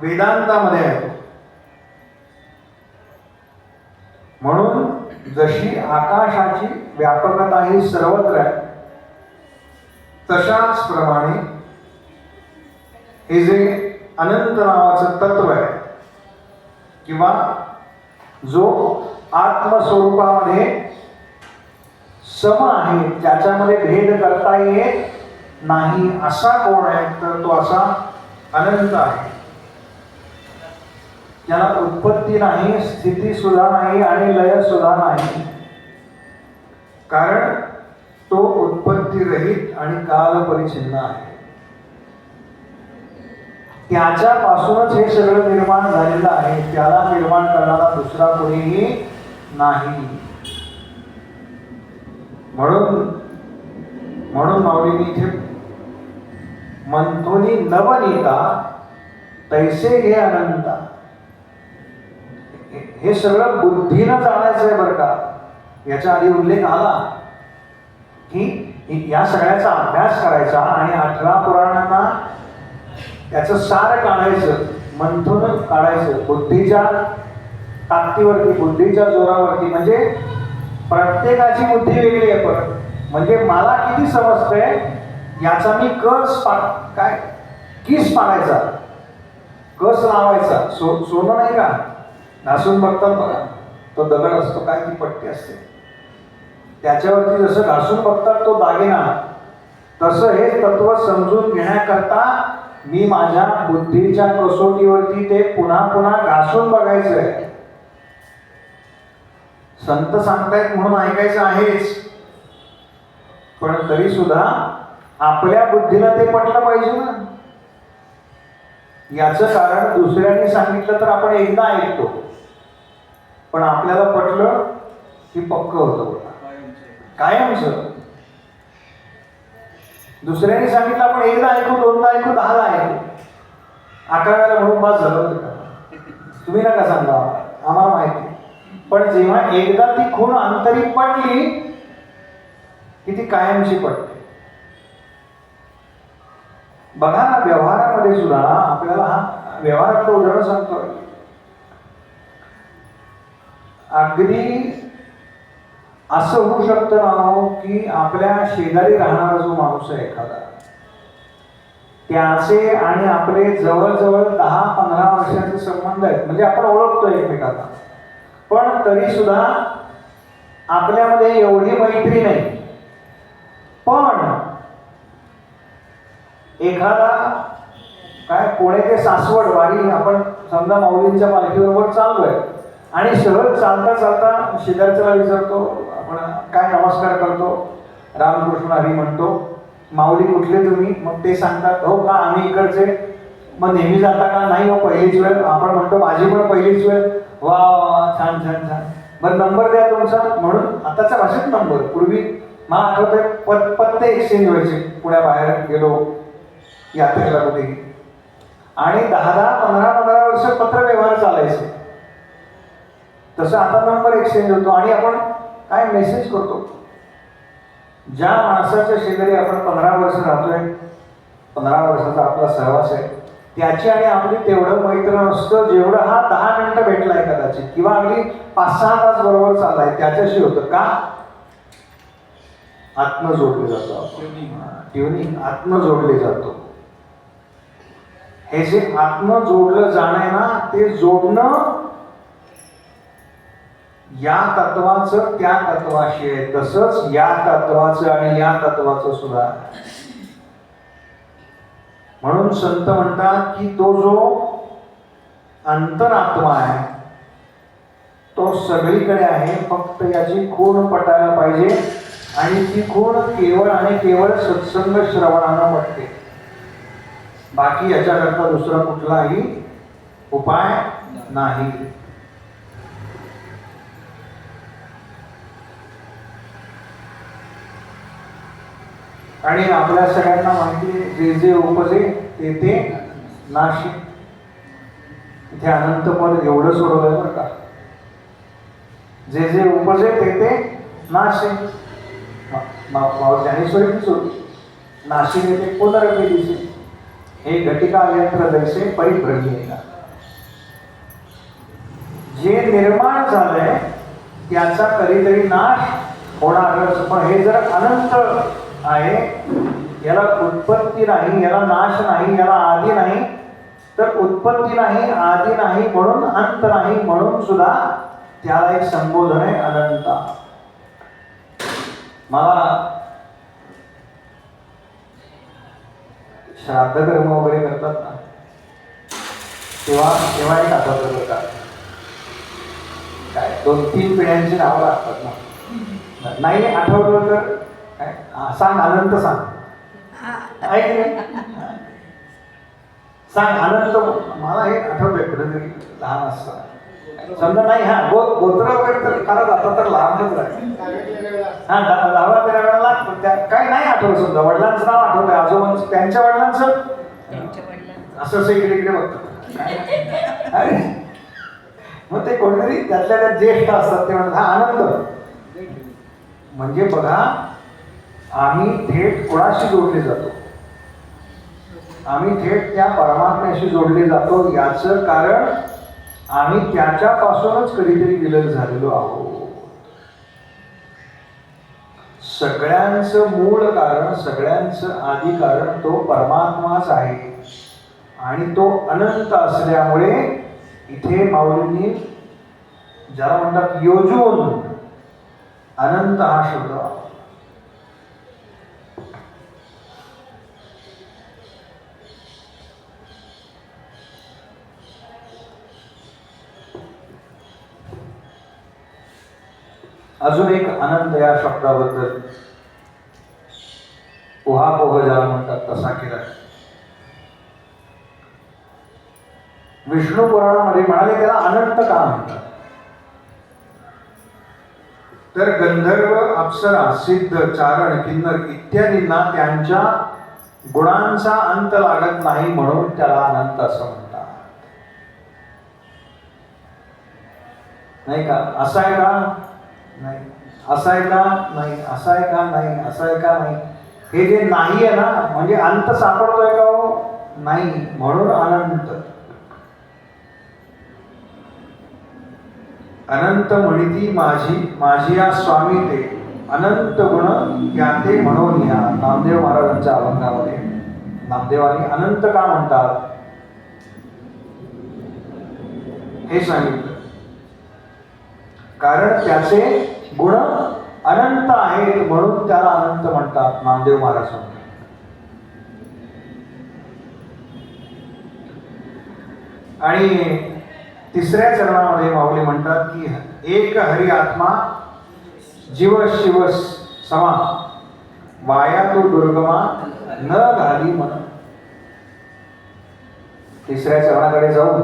Speaker 1: वेदांतामध्ये आहे. म्हणून जशी आकाशाची व्यापकता ही सर्वत्र आहे, तशाच प्रमाणे हे जे अनंत नावाचं तत्व आहे किंवा जो आत्मस्वरूपामध्ये सम आहे, ज्याच्यामध्ये भेद करता येत नाही, असा कोण आहे? तर तो असा अनंत आहे. ज्याला उत्पत्ती नाही, स्थिती सुद्धा नाही आणि लय सुद्धा नाही. कारण तो उत्पत्ती रहित आणि काल परिच्छिन्न आहे. त्याच्यापासूनच हे सगळं निर्माण झालेलं आहे. त्याला निर्माण करणारा दुसरा कोणीही नाही. म्हणून माऊलींनी इथे मंथोनी नवनीता तैसे हे अनंता, हे सगळं बुद्धीनं जाणायचं आहे बरं का. याच्या आधी उल्लेख आला की या सगळ्याचा अभ्यास करायचा आणि 18 पुराणांना त्याचं सार काढायचं, मंथन काढायचं बुद्धीच्या ताकदीवरती, बुद्धीच्या जोरावरती. म्हणजे प्रत्येकाची बुद्धी वेगळी आहे. पण म्हणजे मला किती समजतंय याचा मी किस पाडायचा, कस लावायचा. सोनं नाही का, घासून बघतात बघा, तो दगड असतो काय, ती पट्टी असते, त्याच्यावरती जसं घासून बघतात तो दागिना, तसं हे तत्व समजून घेण्याकरता मी माझ्या बुद्धीच्या कसोटीवरती ते पुन्हा पुन्हा घासून बघायचं आहे. संत सांगतायत म्हणून ऐकायचं आहेच, पण तरी सुद्धा आपल्या बुद्धीला ते पटलं पाहिजे ना. याचं कारण दुसऱ्यांनी सांगितलं तर आपण एकदा ऐकतो, पण आपल्याला पटलं की पक्क होतं कायमचं. दुसऱ्यांनी सांगितलं आपण एकदा ऐकू, दोनदा ऐकू, 10दा ऐकू, 11व्याला म्हणून बस झालं. तुम्ही नका सांगा, आम्हाला माहिती. पण जेव्हा एकदा ती खूण अंतरी पडली की ती कायमची पडते. बघा ना, व्यवहारामध्ये सुद्धा आपल्याला हा व्यवहारातलं उदाहरण सांगतो. अगदी असं होऊ शकतं ना की आपल्या शेजारी राहणारा जो माणूस आहे एखादा, त्याचे आणि आपले जवळजवळ 10-15 वर्षाचे संबंध आहेत. म्हणजे आपण ओळखतो एकमेकांना, पण तरी सुद्धा आपल्यामध्ये एवढी मैत्री नाही. पण एखादा काय पुणे ते सासवड वारी, आपण समजा माऊलींच्या पालखीबरोबर चाललोय आणि सहज चालता चालता शेजारच्याला विचारतो, आपण काय नमस्कार करतो, रामकृष्ण हरी म्हणतो, माऊली कुठले तुम्ही? मग ते सांगतात हो का आम्ही इकडचे. मग नेहमी जाता का? नाही हो पहिलीच वेळ. आपण म्हणतो माझी पण पहिलीच वेळ. वा वा, छान छान छान. बरं नंबर द्या तुमचा. म्हणून आताच्या भाषेत नंबर. पूर्वी मला आठवतंय पत्ते एक्सचेंज व्हायचे. पुण्याबाहेर गेलो यात्रेला कुठेही, आणि 10-15 वर्ष पत्र व्यवहार चालायचे. तसं आता नंबर एक्सचेंज होतो आणि आपण काय मेसेज करतो. ज्या माणसाच्या शेजारी आपण 15 वर्ष राहतोय, 15 वर्षाचा आपला सहवास आहे, त्याची आणि आपली तेवढं मैत्र नसतं जेवढं हा 10 मिनिटं भेटलाय कदाचित, किंवा अगदी 5-6 तास बरोबर चाललाय त्याच्याशी होतं. का? आत्म जोडले जातो. ट्युनिंग, आत्म जोडले जातो. हे जे आत्म जोडलं जाणं आहे ना, ते जोडणं या तत्वाचं त्या तत्वाशी आहे. तसंच या तत्वाचं आणि या तत्वाचं सुद्धा. म्हणून संत म्हणतात की तो जो अंतरात्मा आहे तो सगळीकडे आहे, फक्त याची खूण पटायला पाहिजे आणि ती खूण केवळ आणि केवळ सत्संग श्रवणानं पडते. बाकी याच्याकरता दुसरा कुठलाही उपाय नाही. आणि आपल्या सगळ्यांना माहिती, जे जे उपजे ते ते नाशी. इथे अनंत पद एवढं सोडवलंय बरं का. जे जे उपजे ते ते नाशे. ज्ञानेश्वरीची सोडली. नाशिने ते पुनरपी दिसे, हे घटिका यंत्र जैसे परिभ्रमी. जे निर्माण झालंय त्याचा कधीतरी नाश होणारच. पण हे जर अनंत आहे, याला उत्पत्ती नाही, याला नाश नाही, याला आदी नाही, तर उत्पत्ती नाही, आदी नाही, म्हणून अंत नाही, म्हणून सुद्धा त्याला एक संबोधन आहे अनंता. मला श्राद्ध कर्म वगैरे करतात ना, तेव्हा एक आठवतं बरं का, काय 2-3 पिढ्यांची नावं लागतात ना. नाही आठवलं तर काय सांग, अनंत सांग. सांग अनंत. मला हे आठवतंय कुठेतरी लहान असताना. समजा नाही, हा गोत्र वगैरे तर करत आता तर लहानच राहील. हा 10-12 वेळा लागतो. काही नाही आठवत. समजा वडिलांचं नाव आठवतंय, आजोबांचं, त्यांच्या वडिलांचं असं इकडे इकडे बघतो. मग ते कोणीतरी त्यातल्या त्यात ज्येष्ठ असतात ते म्हणतात हा आनंद. म्हणजे बघा, आम्ही थेट कोणाशी जोडले जातो? आम्ही थेट त्या परमात्म्याशी जोडले जातो. याचं कारण आम्ही त्याच्यापासूनच कधीतरी विलग झालेलो आहोत. सगळ्यांचं मूळ कारण, सगळ्यांचं आदी कारण तो परमात्माच आहे. आणि तो अनंत असल्यामुळे इथे माऊलींनी ज्याला म्हणतात योजून अनंत हा शब्द. अजून एक आनंद या शब्दाबद्दल उहापोह ज्याला म्हणतात तसा केला. विष्णू पुराणामध्ये म्हणाले त्याला अनंत का म्हणतात? तर गंधर्व, अप्सरा, सिद्ध, चारण, किन्नर इत्यादींना त्यांच्या गुणांचा अंत लागत नाही, म्हणून त्याला अनंत असं म्हणतात. नाही का? असं आहे का? नाही. असं आहे का? नाही. असं आहे का? नाही. असं आहे का? नाही. हे जे नाही आहे ना, म्हणजे अंत सापडतोय का हो? नाही, म्हणून अनंत. अनंत म्हणती माझी या स्वामी ते अनंत गुण ज्ञाते म्हणून या. नामदेव महाराजांच्या अभंगामध्ये नामदेवानी अनंत का म्हणतात हे सांगितलं. कारण त्याचे गुण अनंत आहेत, म्हणून त्याला अनंत म्हणतात. नामदेव महाराज म्हणतात. आणि तिसऱ्या चरणामध्ये माऊली म्हणतात की एक हरी आत्मा जीव शिव समा वाया तो दुर्गमा न घाली मन. तिसऱ्या चरणाकडे जाऊ,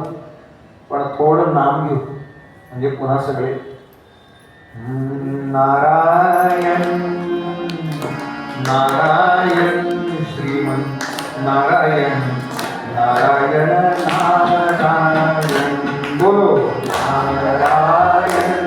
Speaker 1: पण थोडं नाम घेऊ म्हणजे पुन्हा सगळे नारायण नारायण श्रीमन नारायण नारायण नारायण बोलो नारायण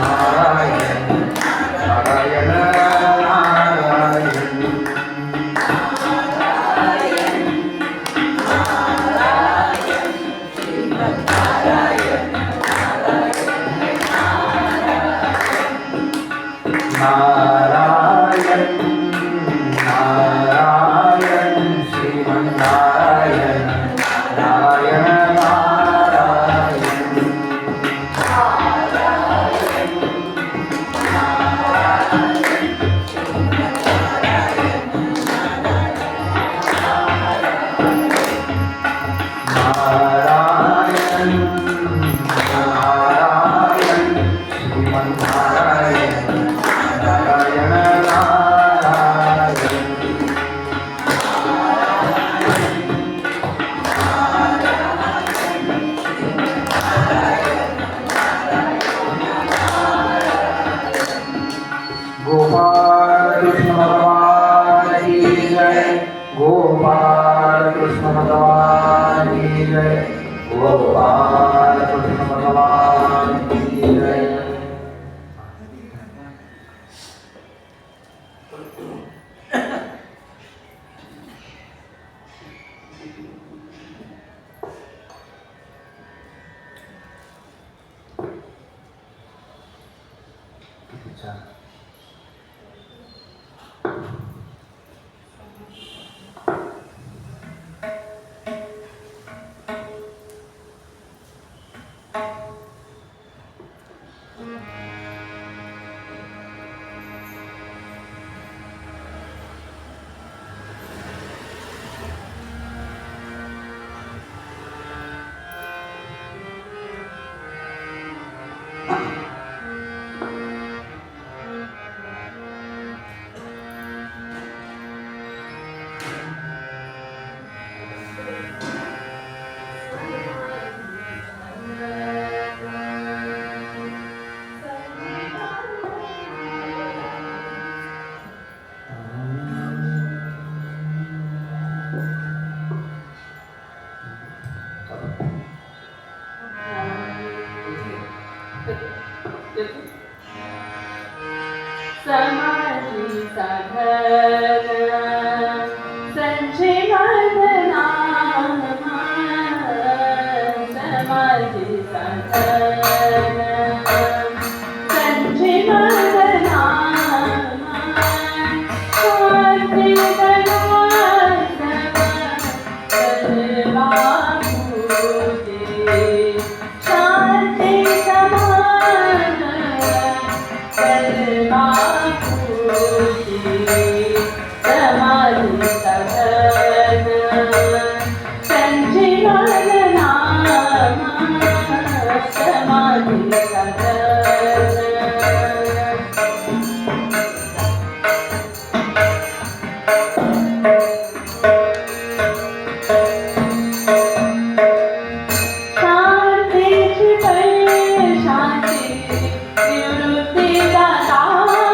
Speaker 1: नारायण नारायण नारायण नारायण श्रीमन्नारायण नारायण नारायण नारायण नारायण श्रीमन्नारायण नारायण नारायण गोपाल कृष्ण भगवान की जय गोपाल कृष्ण भगवान की जय गोपाल कृष्ण भगवान की जय छान
Speaker 2: समाधी साधन संजीवना समाधी साधन संजीवना शांती शांती समान समाधि साधन संजीवन नाम समाधि साधन शांती निवृत्ती दाता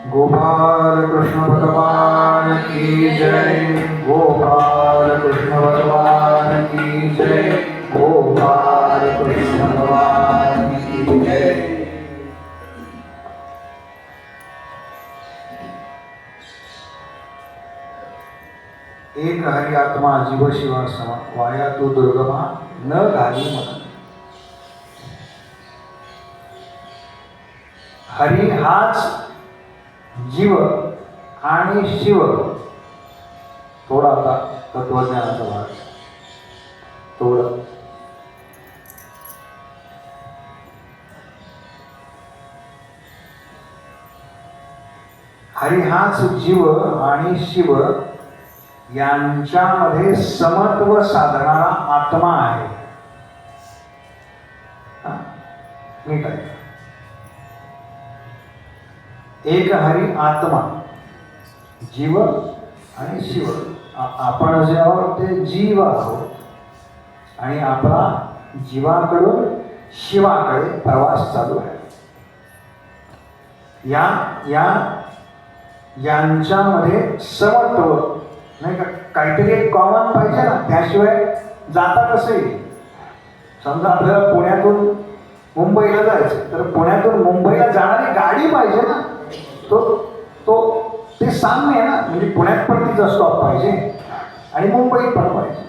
Speaker 1: गोपाल कृष्ण भगवान की जय, गोपाल कृष्ण भगवान की जय, गोपाल कृष्ण भगवान की जय. एक हरी आत्मा जीव शिवा समा, वाया तू दुर्गमा न घाली मन. हरी हाच जीव आणि शिव. थोडा आता तत्वज्ञानाचा भाग थोडं. हरी हाच जीव आणि शिव यांच्यामध्ये समत्व साधणारा आत्मा आहे. नीट आहे. एक हरी आत्मा जीव आणि शिव. आपण जे आहोत ते जीव आहोत आणि आपला जीवाकडून शिवाकडे प्रवास चालू आहे. यांच्यामध्ये समत्व नाही का, काहीतरी एक कॉमन पाहिजे ना, त्याशिवाय जाता कसं येईल. समजा आपल्याला पुण्यातून मुंबईला जायचं तर पुण्यातून मुंबईला जाणारी गाडी पाहिजे ना. ते साम्य आहे ना, म्हणजे पुण्यात पण तिचा स्टॉप पाहिजे आणि मुंबईत पण पाहिजे.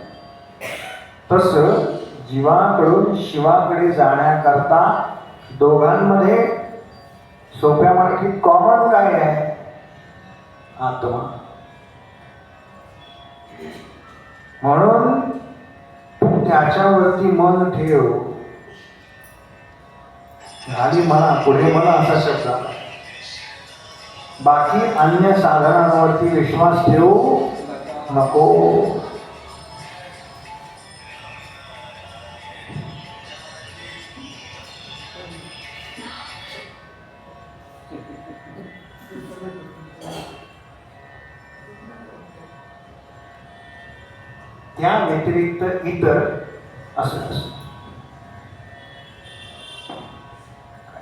Speaker 1: तसं जीवाकडून शिवाकडे जाण्याकरता दोघांमध्ये सोप्या मराठीत कॉमन काय आहे? आत्मा. म्हणून तू त्याच्यावरती मन ठेव. झाली म्हणा, पुढे म्हणा असा शब्द. बाकी अन्य साधनांवरती विश्वास ठेवू नको. त्या व्यतिरिक्त इतर असं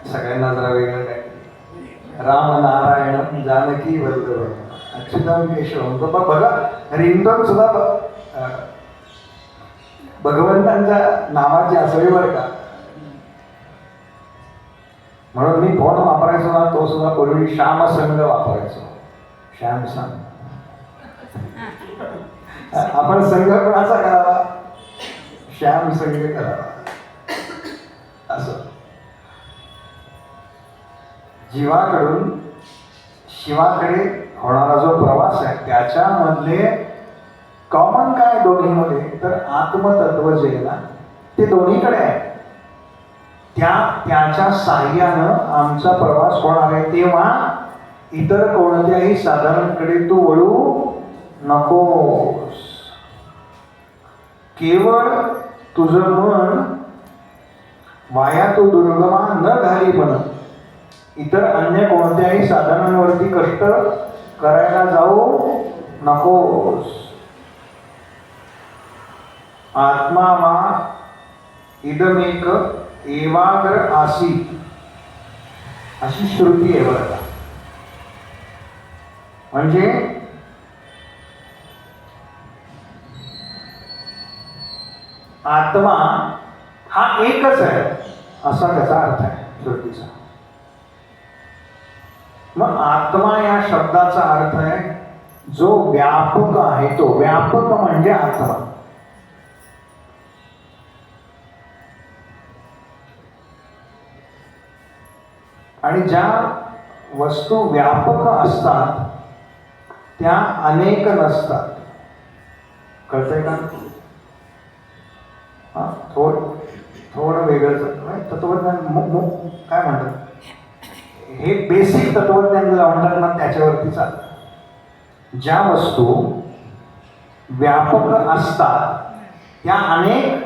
Speaker 1: सगळ्यांना जरा वेगळं काय. राम नारायण जानकी वल्लभ अच्युतम केशवम. बघा रिंगटोन सुद्धा भगवंतांच्या नावाची असावी बरं का. म्हणून मी फोन वापरायचो ना, तो सुद्धा पूर्वी श्यामसंग वापरायचो. श्यामसंग. आपण संघ कोणाचा करावा? श्याम संघ करावा. असं जीवाकडून शिवाकडे होणारा जो प्रवास आहे त्याच्यामधले कॉमन काय दोन्हीमध्ये? तर आत्मतत्व जे आहे ना ते दोन्हीकडे आहे. त्याच्या साह्यानं आमचा प्रवास होणार आहे. तेव्हा इतर कोणत्याही साधनांकडे तू वळू नकोस. केवळ तुझं मन वाया तू दुर्गमा न घाली म्हण. इतर अन्य कोणत्याही साधनांवरती कष्ट करायला जाऊ नकोस. आत्मा वा इदमेक एवाग्र आसी अशी श्रुती आहे बरं. म्हणजे आत्मा हा एकच आहे असा त्याचा अर्थ आहे श्रुतीचा. मग आत्मा या शब्दाचा अर्थ आहे जो व्यापक आहे. तो व्यापक म्हणजे आत्मा. आणि ज्या वस्तू व्यापक असतात त्या अनेक नसतात. कळतंय का? थोडं वेगळं तत्वज्ञान काय म्हणतात, हे बेसिक तत्वज्ञान जर म्हणतात ना त्याच्यावरती चालतं. ज्या वस्तू व्यापक असतात त्या अनेक,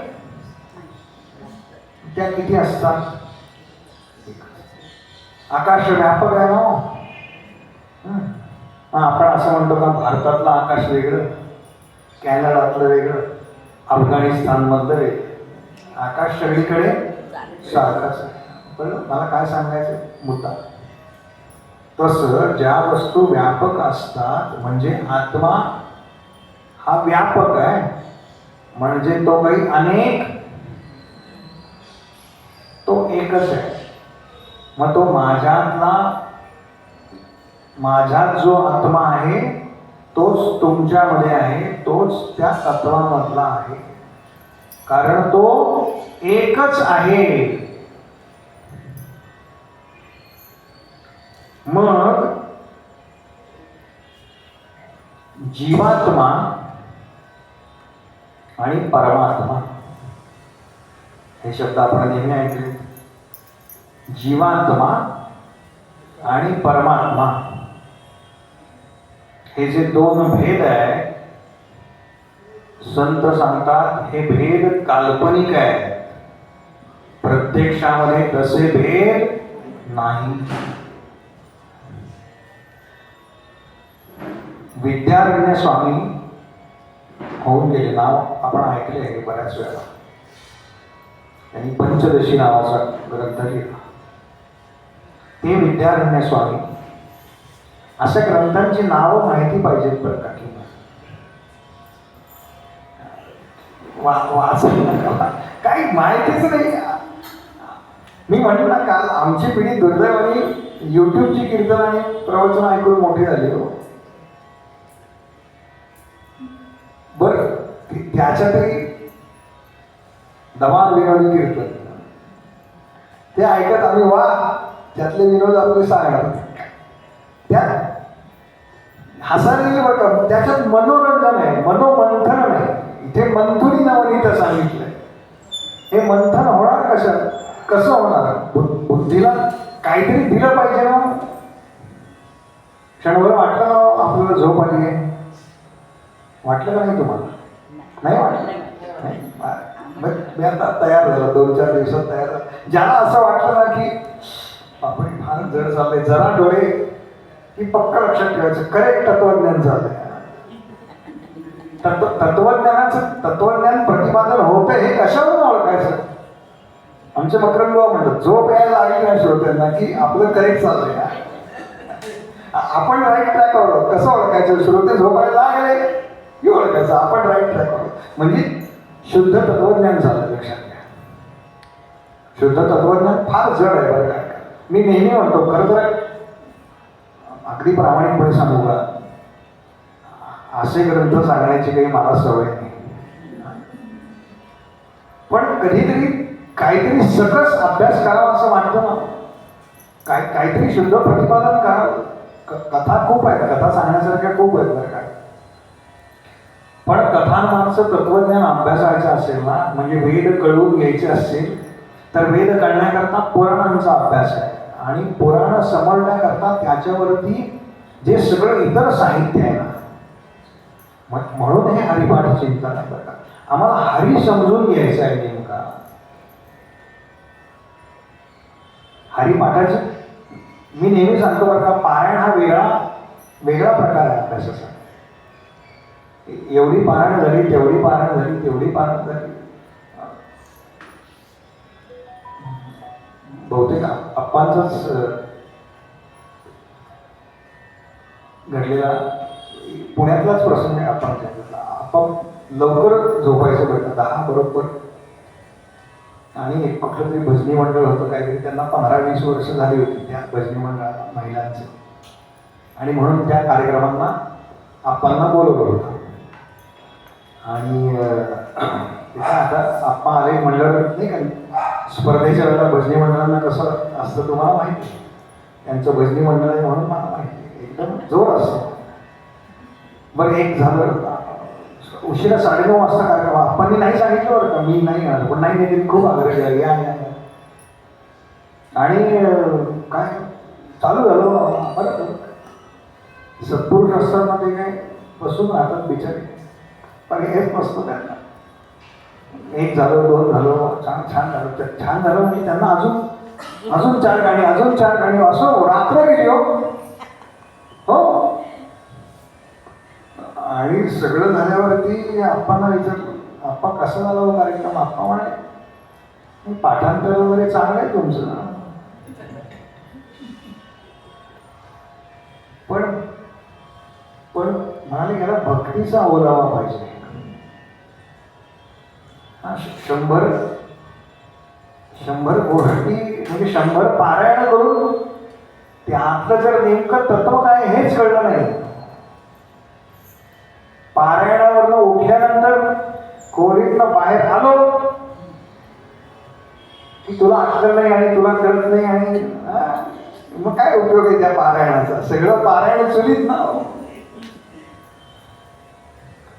Speaker 1: त्या किती असतात? आकाश व्यापक आहे ना. आपण असं म्हणतो का भारतातलं आकाश वेगळं, कॅनडातलं वेगळं, अफगाणिस्तानमधलं वेगळं. आकाश सगळीकडे सारखाच आहे. पण मला काय सांगायचं मुद्दा तसं ज्या वस्तू व्यापक असतात म्हणजे आत्मा हा व्यापक आहे, म्हणजे तो काही अनेक, तो एकच आहे. मग तो माझ्यात जो आत्मा आहे तोच तुमच्यामध्ये आहे, तोच त्या तत्वामधला आहे, कारण तो एकच आहे. मग जीवात्मा आणि परमात्मा हे शब्द आपण नेहमी ऐकले. जीवात्मा आणि परमात्मा हे जे दोन भेद आहे, संत सांगतात हे भेद काल्पनिक आहे, प्रत्यक्षामध्ये तसे भेद नाही. विद्यारण्य स्वामी होऊन गेले, नाव आपण ऐकले बऱ्याच वेळा. त्यांनी पंचदशी नावाचा ग्रंथ लिहिला. ते विद्यारण्य स्वामी. अशा ग्रंथांची नावं माहिती पाहिजेत बरं का, की वाचायला काही माहितीच नाही. मी म्हटलं ना काल, आमची पिढी दुर्दैवाने युट्यूबची कीर्तन आणि प्रवचन ऐकून मोठी झाली हो. बर त्याच्यातही धमाल विनोदी कीर्तन ते ऐकत आम्ही वा, त्यातले विनोद आपले सांगणार, त्यात हसायला येईल बघा, त्याच्यात मनोरंजन आहे, मनोमंथन नाही. इथे मंथुनी नवनीत सांगितलंय. हे मंथन होणार कसं होणार? बुद्धीला काहीतरी दिलं पाहिजे ना. क्षणभर वाटलं ना आपल्याला झोप आली आहे, वाटलं का नाही तुम्हाला? नाही वाटलं? मी आता तयार झालो, 2-4 दिवसात तयार झालो. ज्याला असं वाटलं ना की आपण फार जड झालंय, जरा डोळे की पक्का लक्षात ठेवायचं, करेक्ट तत्वज्ञान झालंय. तत्वज्ञान प्रतिपादन होतं हे कशावरून ओळखायचं? आमचे मकरंद बाबा म्हणतात, झोप यायला लागली नाही श्रोत्यांना की आपलं करेक्ट चाललंय. आपण राईट ट्रॅकवर, कसं ओळखायचं? श्रोते झोपायला लागले की ओळखायचं आपण राईट ट्रॅकवर, म्हणजे शुद्ध तत्वज्ञान झालं. लक्षात घ्या, शुद्ध तत्वज्ञान फार जड आहे बरं काय. मी नेहमी म्हणतो, खरं तर अगदी प्रामाणिकपणे सांगू का, असे ग्रंथ सांगण्याची काही मला सवय नाही, पण कधीतरी काहीतरी सकस अभ्यास करावा असं वाटतं ना. काहीतरी शुद्ध प्रतिपादन करावं. कथा खूप आहेत, कथा सांगण्यासारख्या खूप आहेत बरं काय, पण कथांमागचं तत्वज्ञान अभ्यासायचं असेल ना, म्हणजे वेद कळून घ्यायचे असतील तर वेद कळण्याकरता पुराणांचा अभ्यास आहे, आणि पुराण समजण्याकरता त्याच्यावरती जे सगळं इतर साहित्य आहे ना, म्हणून हे हरिपाठ चिंतन आहे बरं का. आम्हाला हरी समजून घ्यायचं आहे नेमका. हरिपाठाचं मी नेहमी सांगतो बरं का, पारायण हा वेगळा प्रकार आहे अभ्यासाचा. एवढी पारायण झाली, तेवढी पारायण झाली, तेवढी पारायण झाली. बहुतेक अप्पांचाच घडलेला पुण्यातलाच प्रसंग आहे. अप्पा लवकर झोपायचं बरं, 10 बरोबर. आणि एक कुठलं तरी भजनी मंडळ होतं काहीतरी, त्यांना 15-20 वर्ष झाली होती त्या भजनी मंडळाला, महिलांचं. आणि म्हणून त्या कार्यक्रमांना आप्पांना बोलवलं होतं. आणि आता आप्पा आले मंडळ नाही का, स्पर्धेच्या वेळेला भजनी मंडळांना कसं असतं तुम्हाला माहिती आहे. त्यांचं भजनी मंडळ आहे म्हणून मला माहिती आहे, एकदम जोर असतं. बरं, एक झालं उशिरा 9:30 वाजता कार्यक्रम. आप्पांनी नाही सांगितलं बरं का, मी नाही येणार, पण नाही त्यांनी खूप आग्रह केला, या. आणि काय चालू झालं बरं, सत्पुरुष असताना ते काय बसून राहतात बिचारे, पण हेच नसतं त्यांना. 1 झालं, 2 झालं, छान झालं. छान झालं म्हणजे त्यांना अजून 4 गाणी, अजून 4 गाणी, असं रात्र गेली हो. आणि सगळं झाल्यावरती आप्पांना विचारलं, आप्पा कसं झालं हो कार्यक्रम? आप्पा म्हणे, पाठांतर वगैरे चांगलं आहे तुमचं. भक्तीचा ओलावा पाहिजे. 100 गोष्टी म्हणजे 100 पारायण करून त्यातलं जर नेमकं तत्व काय हेच कळलं नाही. पारायणावरनं उठल्यानंतर कोरीतनं बाहेर आलो की तुला अक्कल नाही आणि तुला कळत नाही आणि मग काय उपयोग आहे त्या पारायणाचा. सगळं पारायण चुलीत ना.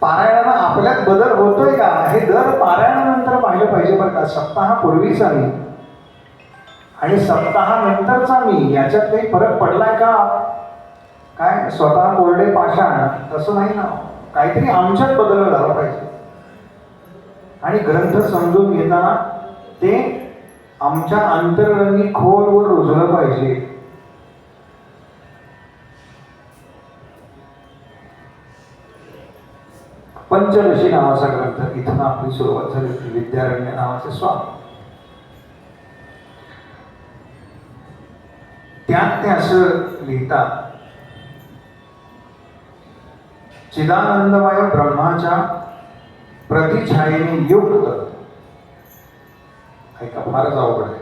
Speaker 1: पारायणानं आपल्यात बदल होतोय का हे दर पारायणानंतर पाहिलं पाहिजे बरं का. सप्ताहापूर्वीचा मी आणि सप्ताहानंतरचा मी याच्यात काही फरक पडलाय का. काय स्वतः कोरडे पाषाण तसं नाही ना. काहीतरी आमच्यात बदल झाला पाहिजे. आणि ग्रंथ समजून घेताना ते आमच्या अंतरंगी खोलवर रुजलं पाहिजे. पंचदशी नावाचा ग्रंथ इथून आपली सुरुवात झाली होती. विद्यारण्य नावाचे स्वामी त्यात ते असं लिहितात, चिदानंदमय ब्रह्माच्या प्रतिछायेने युक्त. ऐका फारच अवघड आहे.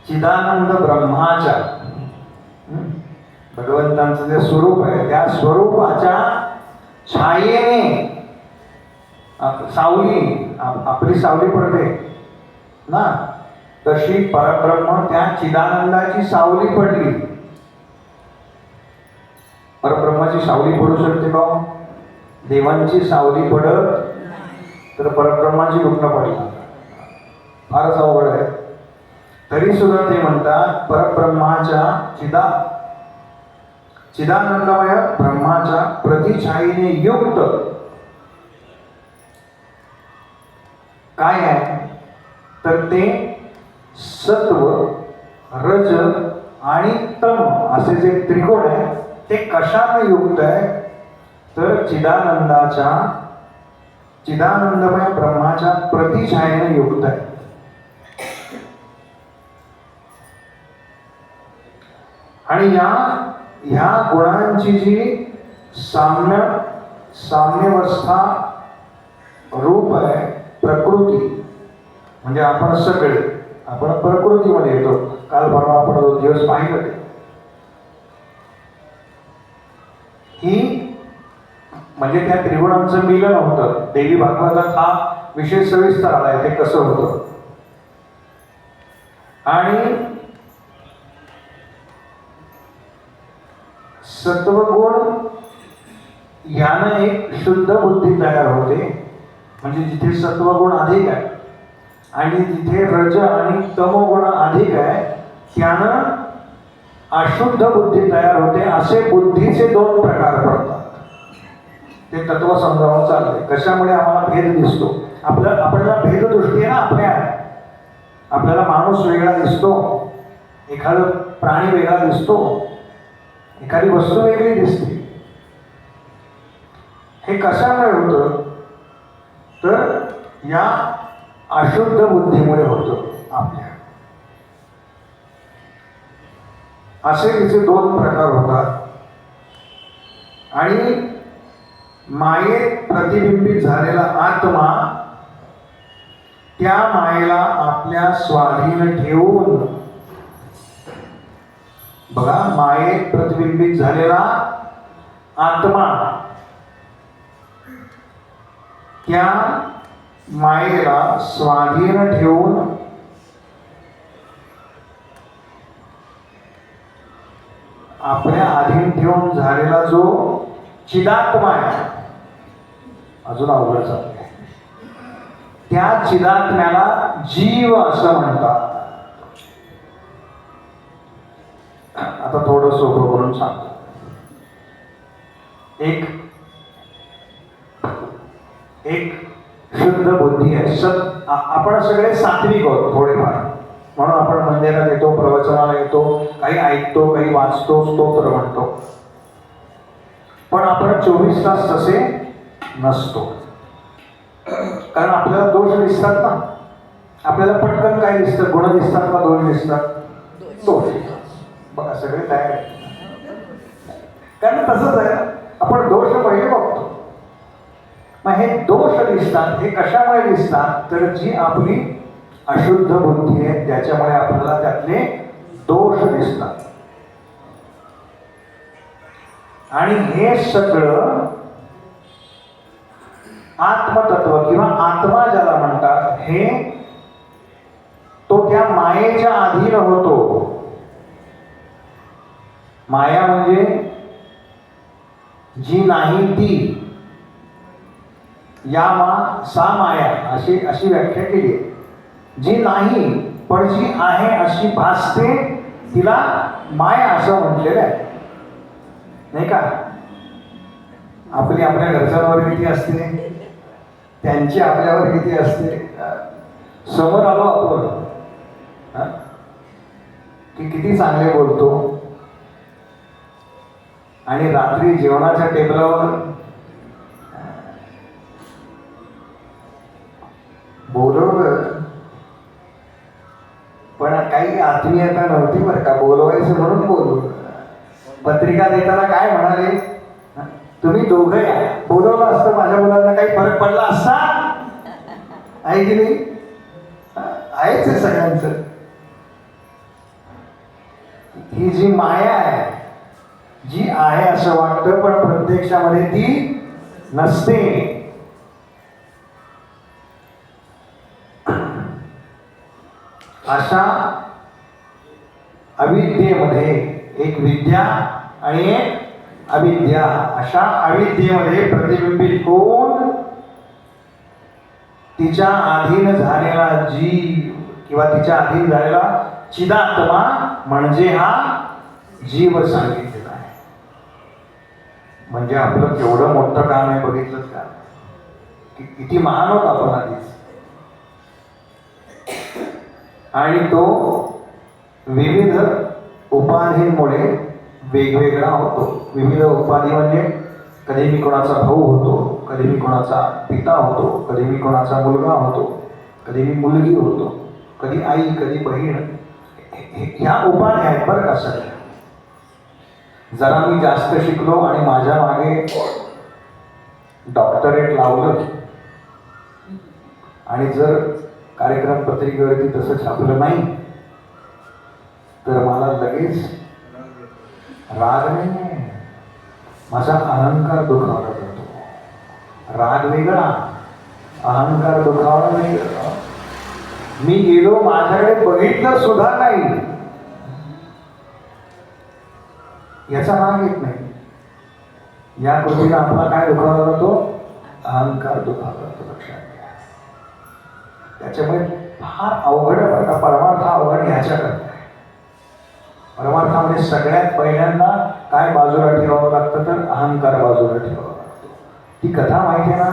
Speaker 1: चिदानंद ब्रह्माच्या भगवंतांचं जे स्वरूप आहे त्या स्वरूपाच्या छायेने सावली आपली सावली पडते ना, तशी परब्रह्म त्या चिदानंदाची सावली पडली. परब्रह्माची सावली पडू शकते का. देवांची सावली पडत तर परब्रह्माची दुःख पडली. फारच अवघड आहे. तरी सुद्धा ते म्हणतात परब्रह्माच्या चिदानंदमय ब्रह्माच्या प्रतिछायेने युक्त काय आहे तर ते सत्व रज आणि तम असे जे त्रिकोण आहे ते कशाने युक्त आहे तर चिदानंदमय ब्रह्माच्या प्रतिछायेने युक्त आहे. आणि ह्या गुणांची जी साम्यवस्था रूप आहे प्रकृती म्हणजे आपण प्रकृतीमध्ये येतो. काल परवा आपण 2 दिवस पाहिलं ते. ही म्हणजे त्या त्रिगुणांचं मिलन होतं. देवी भागवतात हा विषय सविस्तर आलाय ते कसं होतं. आणि सत्वगुण यानं एक शुद्ध बुद्धी तयार होते. म्हणजे जिथे सत्वगुण अधिक आहे आणि जिथे रज आणि तमोगुण अधिक आहे त्यानं अशुद्ध बुद्धी तयार होते. असे बुद्धीचे 2 प्रकार पडतात. ते तत्व समजावून चाललंय. कशामुळे आम्हाला भेद दिसतो. आपल्याला भेददृष्टी आहे ना. आपल्याला माणूस वेगळा दिसतो, एखादा प्राणी वेगळा दिसतो, एखादी वस्तू वेगळी दिसते. हे कशामुळे होतं तर या अशुद्ध बुद्धीमुळे होतं आपल्या. असे तिचे 2 प्रकार होतात. आणि मायेत प्रतिबिंबित झालेला आत्मा त्या मायेला आपल्या स्वाधीन ठेवून बघा मायेत प्रतिबिंबित झालेला आत्मा त्या मायेला स्वाधीन ठेवून आपल्या अधीन ठेवून झालेला जो चिदात्मा आहे. अजून अवघड चाललंय. त्या चिदात्म्याला जीव असं म्हणतात. आता थोडं सोपं करून सांगतो. एक शुद्ध बुद्धी आहे. आपण सगळे सात्विक आहोत थोडेफार. म्हणून आपण मंदिरात येतो, प्रवचनाला येतो, काही ऐकतो, काही वाचतो, स्तोत्र म्हणतो. पण आपण 24 तास तसे नसतो. कारण आपल्याला दोष दिसतात ना. आपल्याला पटकन काय दिसतं, गुण दिसतात का दोष दिसतात. दोष. बघा सगळे तयार आहे. कारण तसंच आहे. आपण दोष पहिले बघतो. मग हे दोष दिसतात, हे कशामुळे दिसतात? तर जी आपली अशुद्ध बुद्धी आहे त्याच्यामुळे आपल्याला त्यातले दोष दिसतात. आणि हे सगळं आत्मतत्व किंवा आत्मा ज्याला म्हणतात, हे तो त्या मायेच्या अधीन होतो. माया म्हणजे जी नाही ती, या सा माया अशी व्याख्या केली आहे. जी नाही पण जी आहे अशी भासते तिला माया असं म्हटलेलं आहे, नाही का? आपली आपल्या घरच्यांवर किती असते, त्यांची आपल्यावर किती असते. समोर आलो आपण की किती चांगले बोलतो, आणि रात्री जेवणाच्या टेबलावर बोलवलं पण काही आत्मीयता नव्हती बरं का, बोलवायचं म्हणून बोलवलं. पत्रिका देताना काय म्हणाले, तुम्ही दोघं या. बोलवलं असतं माझ्या मुलांना काही फरक पडला असता, आहे की नाही? आहेच आहे सगळ्यांचं. ही जी माया आहे, जी आहे असं वाटतं पण प्रत्यक्षामध्ये ती नसते. अशा अविद्येमध्ये एक विद्या आणि एक अविद्या, अशा अविद्येमध्ये प्रतिबिंबित होऊन तिच्या अधीन झालेला जीव किंवा तिच्या अधीन झालेला चिदात्मा म्हणजे हा जीव सांगितलेला आहे. म्हणजे आपलं केवढं मोठं काम आहे बघितलं का? किती महान होत आपण आधीच. आणि तो विविध उपाधींमुळे वेगवेगळा होतो. विविध उपाधी म्हणजे कधी मी कोणाचा भाऊ होतो, कधी मी कोणाचा पिता होतो, कधी मी कोणाचा मुलगा होतो, कधी मी मुलगी होतो, कधी आई, कधी बहीण. ह्या उपाधी आहेत बरं का सगळ्या. जरा मी जास्त शिकलो आणि माझ्या मागे डॉक्टरेट लावलं आणि जर कार्यक्रम पत्रिकेवरती तसं छापलं नाही तर मला लगेच राग नाही, माझा अहंकार दुखावला जातो. राग वेगळा, अहंकार दुखावला वेगळा. मी गेलो, माझ्याकडे बघितलं सुद्धा नाही, याचा राग येत नाही. या कृतीला आपला काय दुखावला जातो? अहंकार दुखावला जातो. लक्षात घ्या. त्याच्यामुळे फार अवघड आहे का परमार्थ. अवघड ह्याच्याकडे परमार्थामध्ये सगळ्यात पहिल्यांदा काय बाजूला ठेवावं लागतं तर अहंकार बाजूला ठेवावा लागतो. ती कथा माहिती आहे ना,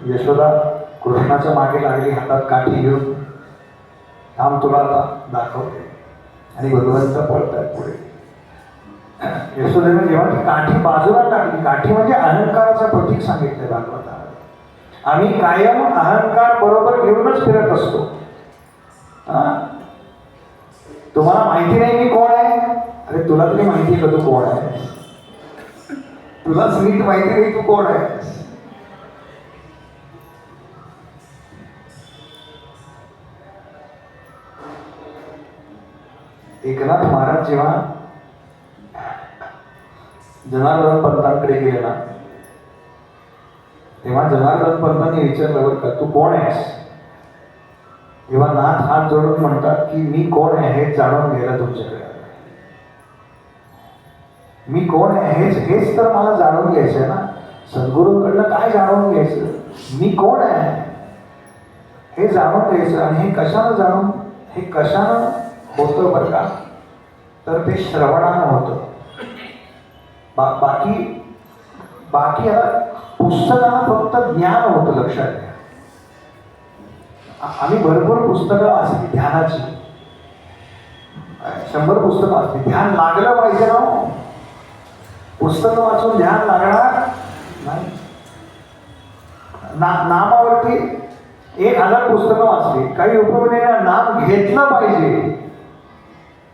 Speaker 1: यशोदा कृष्णाच्या मागे लागली हातात काठी घेऊन, थांब तुला आता दाखवते, आणि भगवंत पळतात पुढे. यशोदेने जेव्हा ती काठी बाजूला टाकली, काठी म्हणजे अहंकाराचं प्रतीक सांगितलं भागवतात. आम्ही कायम अहंकार बरोबर घेऊनच फिरत असतो. तुम्हाला माहिती नाही मी कोण आहे. अरे तुला तरी माहिती आहे का तू कोण आहे? तुलाच नीट माहिती नाही तू कोण आहे. एकनाथ महाराज जेव्हा जनार्दन पंतांकडे गेले ना, तेव्हा जनार्दन पंतांनी विचारलं बरं का, तू कोण आहेस? तेव्हा नाथ हात जोडून म्हणतात की मी कोण आहे हे जाणून घ्यायला तुमच्याकडे आलो. मी कोण आहे हेच तर मला जाणून घ्यायचं आहे ना. सद्गुरूंकडनं काय जाणून घ्यायचं? मी कोण आहे हे जाणून घ्यायचं. आणि हे कशानं होतं बरं का, तर ते श्रवणानं होतं. बाकी आता पुस्तकानं फक्त ज्ञान होतं. लक्षात घ्या. आम्ही भरपूर पुस्तकं वाचली ध्यानाची, 100 पुस्तकं वाचली. ध्यान लागलं पाहिजे ना. पुस्तकं वाचून ध्यान लागणार नाही. नामावरती 1000 पुस्तकं वाचली, काही उपयोग नाही. नाम घेतलं पाहिजे.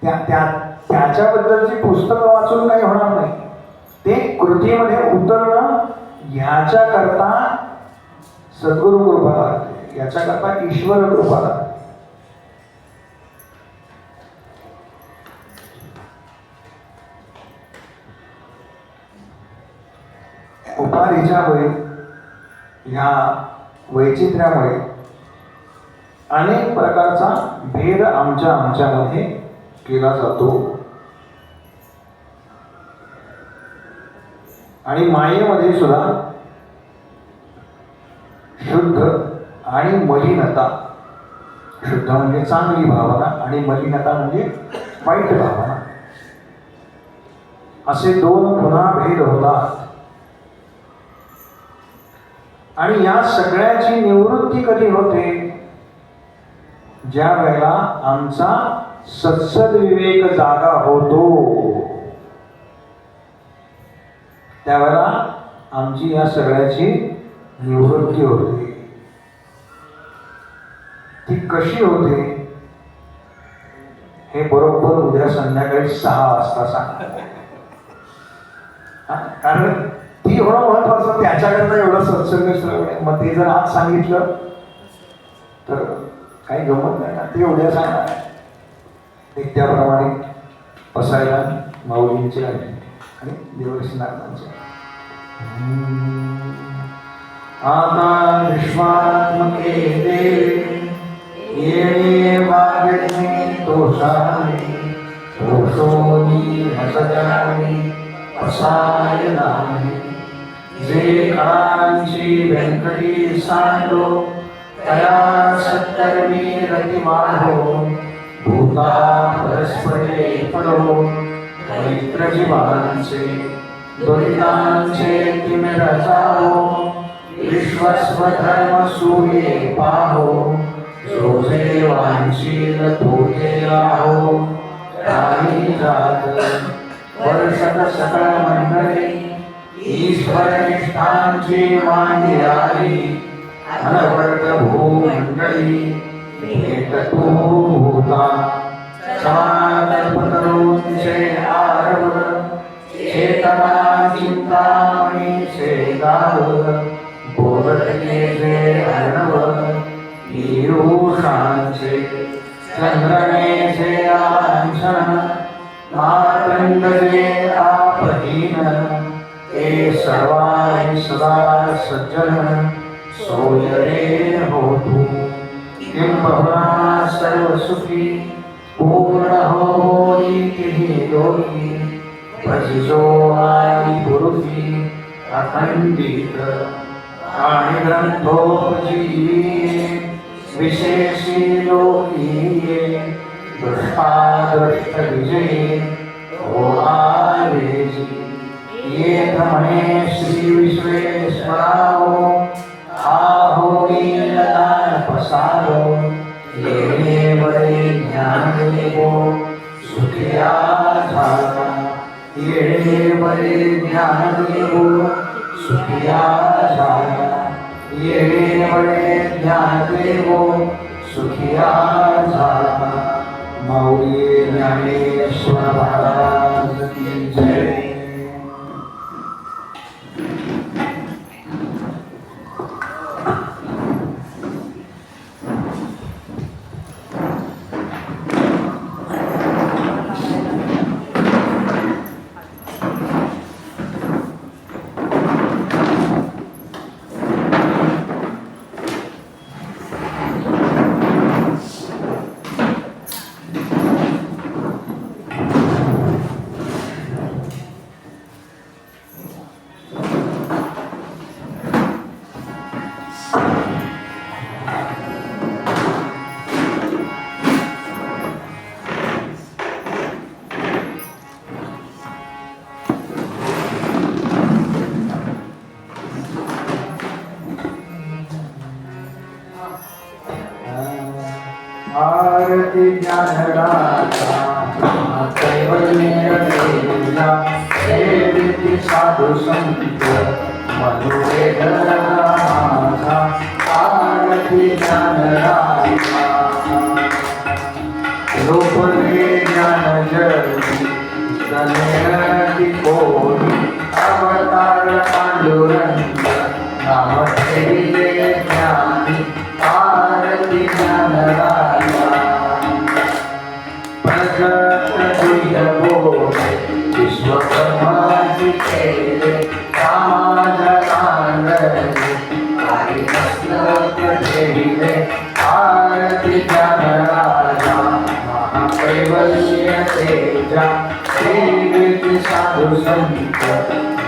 Speaker 1: त्याच्याबद्दलची पुस्तकं वाचून काही होणार नाही. ते कृतीमध्ये उतरणं ह्याच्याकरता सद्गुरु कृपा लागते, याच्याकरता ईश्वर कृपा लागते. उपाधीच्या ह्या वैचित्र्यामुळे अनेक प्रकारचा भेद आमच्यामध्ये केला जातो. आणि मायेमध्ये सुद्धा शुद्ध आणि मलिनता, शुद्ध म्हणजे चांगली भावना आणि मलिनता म्हणजे वाईट भावना, असे दोन पुन्हा भेद होतात. आणि या सगळ्याची निवृत्ती कधी होते? ज्या वेळेला आमचा सत्सद्विवेक जागा होतो, त्यावेळेला आमची या सगळ्याची निवृत्ती होते. ती कशी होते हे बरोबर उद्या संध्याकाळी 6 वाजता सांग. कारण ती एवढं महत्वाचं, त्याच्याकरता एवढं सत्संग श्रवण. मग ते जर आज सांगितलं तर काही गमत नाही ना, ते उद्या सांगणार. त्याप्रमाणे बसायला माऊलींचे आणि देवर्षी नारायणांचे. आता विश्वात्मके देवे येणे वागणे दोषाने, दोषोनी हसजाने पसाय नामे. जे काळांची व्यंकटी सांडो, तया सत्कर्मी रती वाढो. भूता परस्परे पडो, मैत्र जीवांचे दुरितांचे तिमिर जाओ. विश्वस्वधर्म सूये पाहो, जो जे वांछील तोते राहो. काही जात वर्षत सकळ मंडळी, ईश्वर निष्ठांची मांडी आली. अनवर्त भूमंडळी भेट तू होता. कल्पतरूंचे आरव, चेतना चिंतामणीचे गाव. बोलतले जे अर्णव, पीयूषांचे चंद्रनेचे आंछन. मातंगजे आपहीन, ते सर्वाहि सदा सज्जन. सोयरे होतु किंबहुना सर्व सुखी, पूर्ण होई तिही योगी. भजिजो आई गुरुकी अखंडित, आणि ग्रंथोपजीविये विशेषी लोकीये. दृष्टादृष्ट विजयी हो आवेजी, येत म्हणे श्री विश्वेश्वराओ. आहोई दान पसारो, येणे बळे ज्ञान देवो. सुखिया झाला येणे बळे ज्ञान देवो. सुखिया झाला येणे बळे ज्ञान देवो. सुखिया झाला. माऊली ज्ञानेश्वर महाराज की जय. आरती ज्ञानदाता कैवल्य देवता, सेविती साधु संत मधुरेध माझा. आरती ज्ञानदाता रूपले ज्ञान जरी, गणेती कोणी विश्वकर्माची केले कामाजलांडले काही मस्तक ठेविले आरती राजा महाकैवल्य तेजा सेवित साधू संत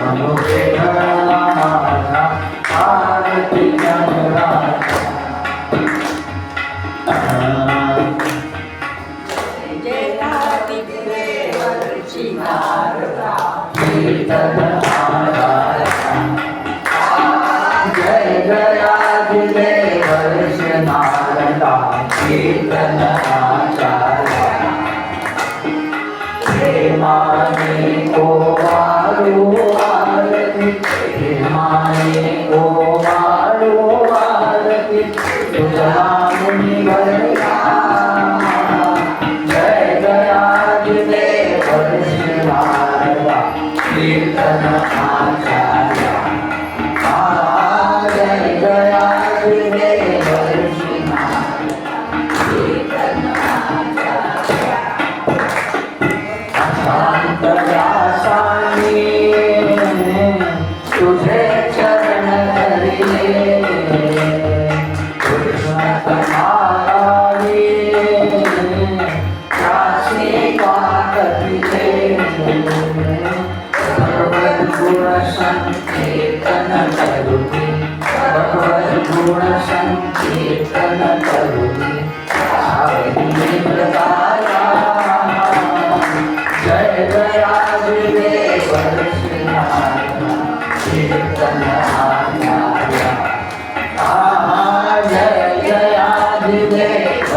Speaker 1: मनोवेदना माझा आरती राजा जय जयादिदेव नारदा कीर्तन आचार्य प्रेमाने को मारू आरती प्रेमाने को मारू आरती तुझा मुनि भरला जय जयादिदेव नारदा कीर्तन आचार्य जय जयादिदेव शांतव्यासानी तुझे चरण धरिले कृष्ण कथारी काशी वाकतिले भगवद गुण संकीर्तन करुणी भगवद गुण संकीर्तन करुणी जय जयादिदेव कीर्तन आचार्य जय जयादिदेव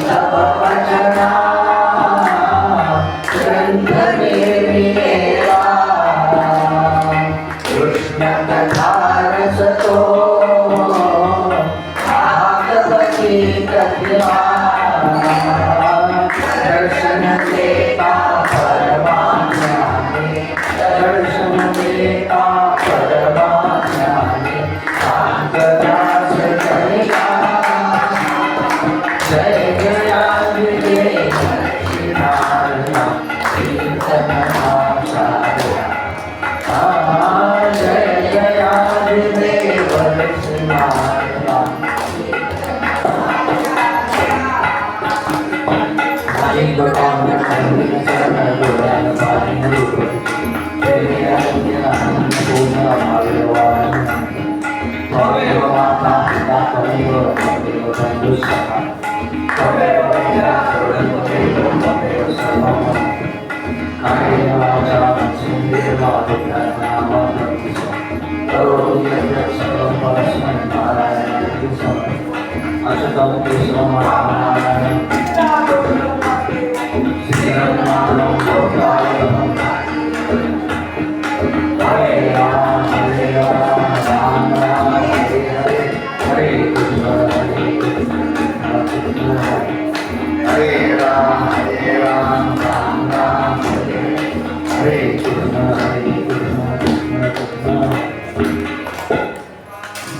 Speaker 1: तव वचना ग्रंथ में मिलेला कृष्ण कथा रस तो भागवती प्रतिमा दर्शन देता परमात्म्याने दर्शन देता परमात्म्याने शांतदास करिला जय जयादिदेव नारदा कीर्तन आचार्य जय जयादिदेव नारदा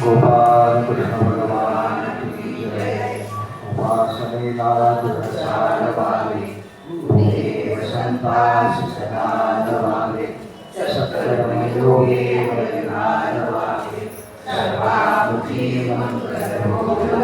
Speaker 1: गोपाल कृष्ण भगवान की जय। उपासने नारद वाले वसंतास सदान वाले सत्कर्म योगे वैनान वाले सर्वामुखी मंगल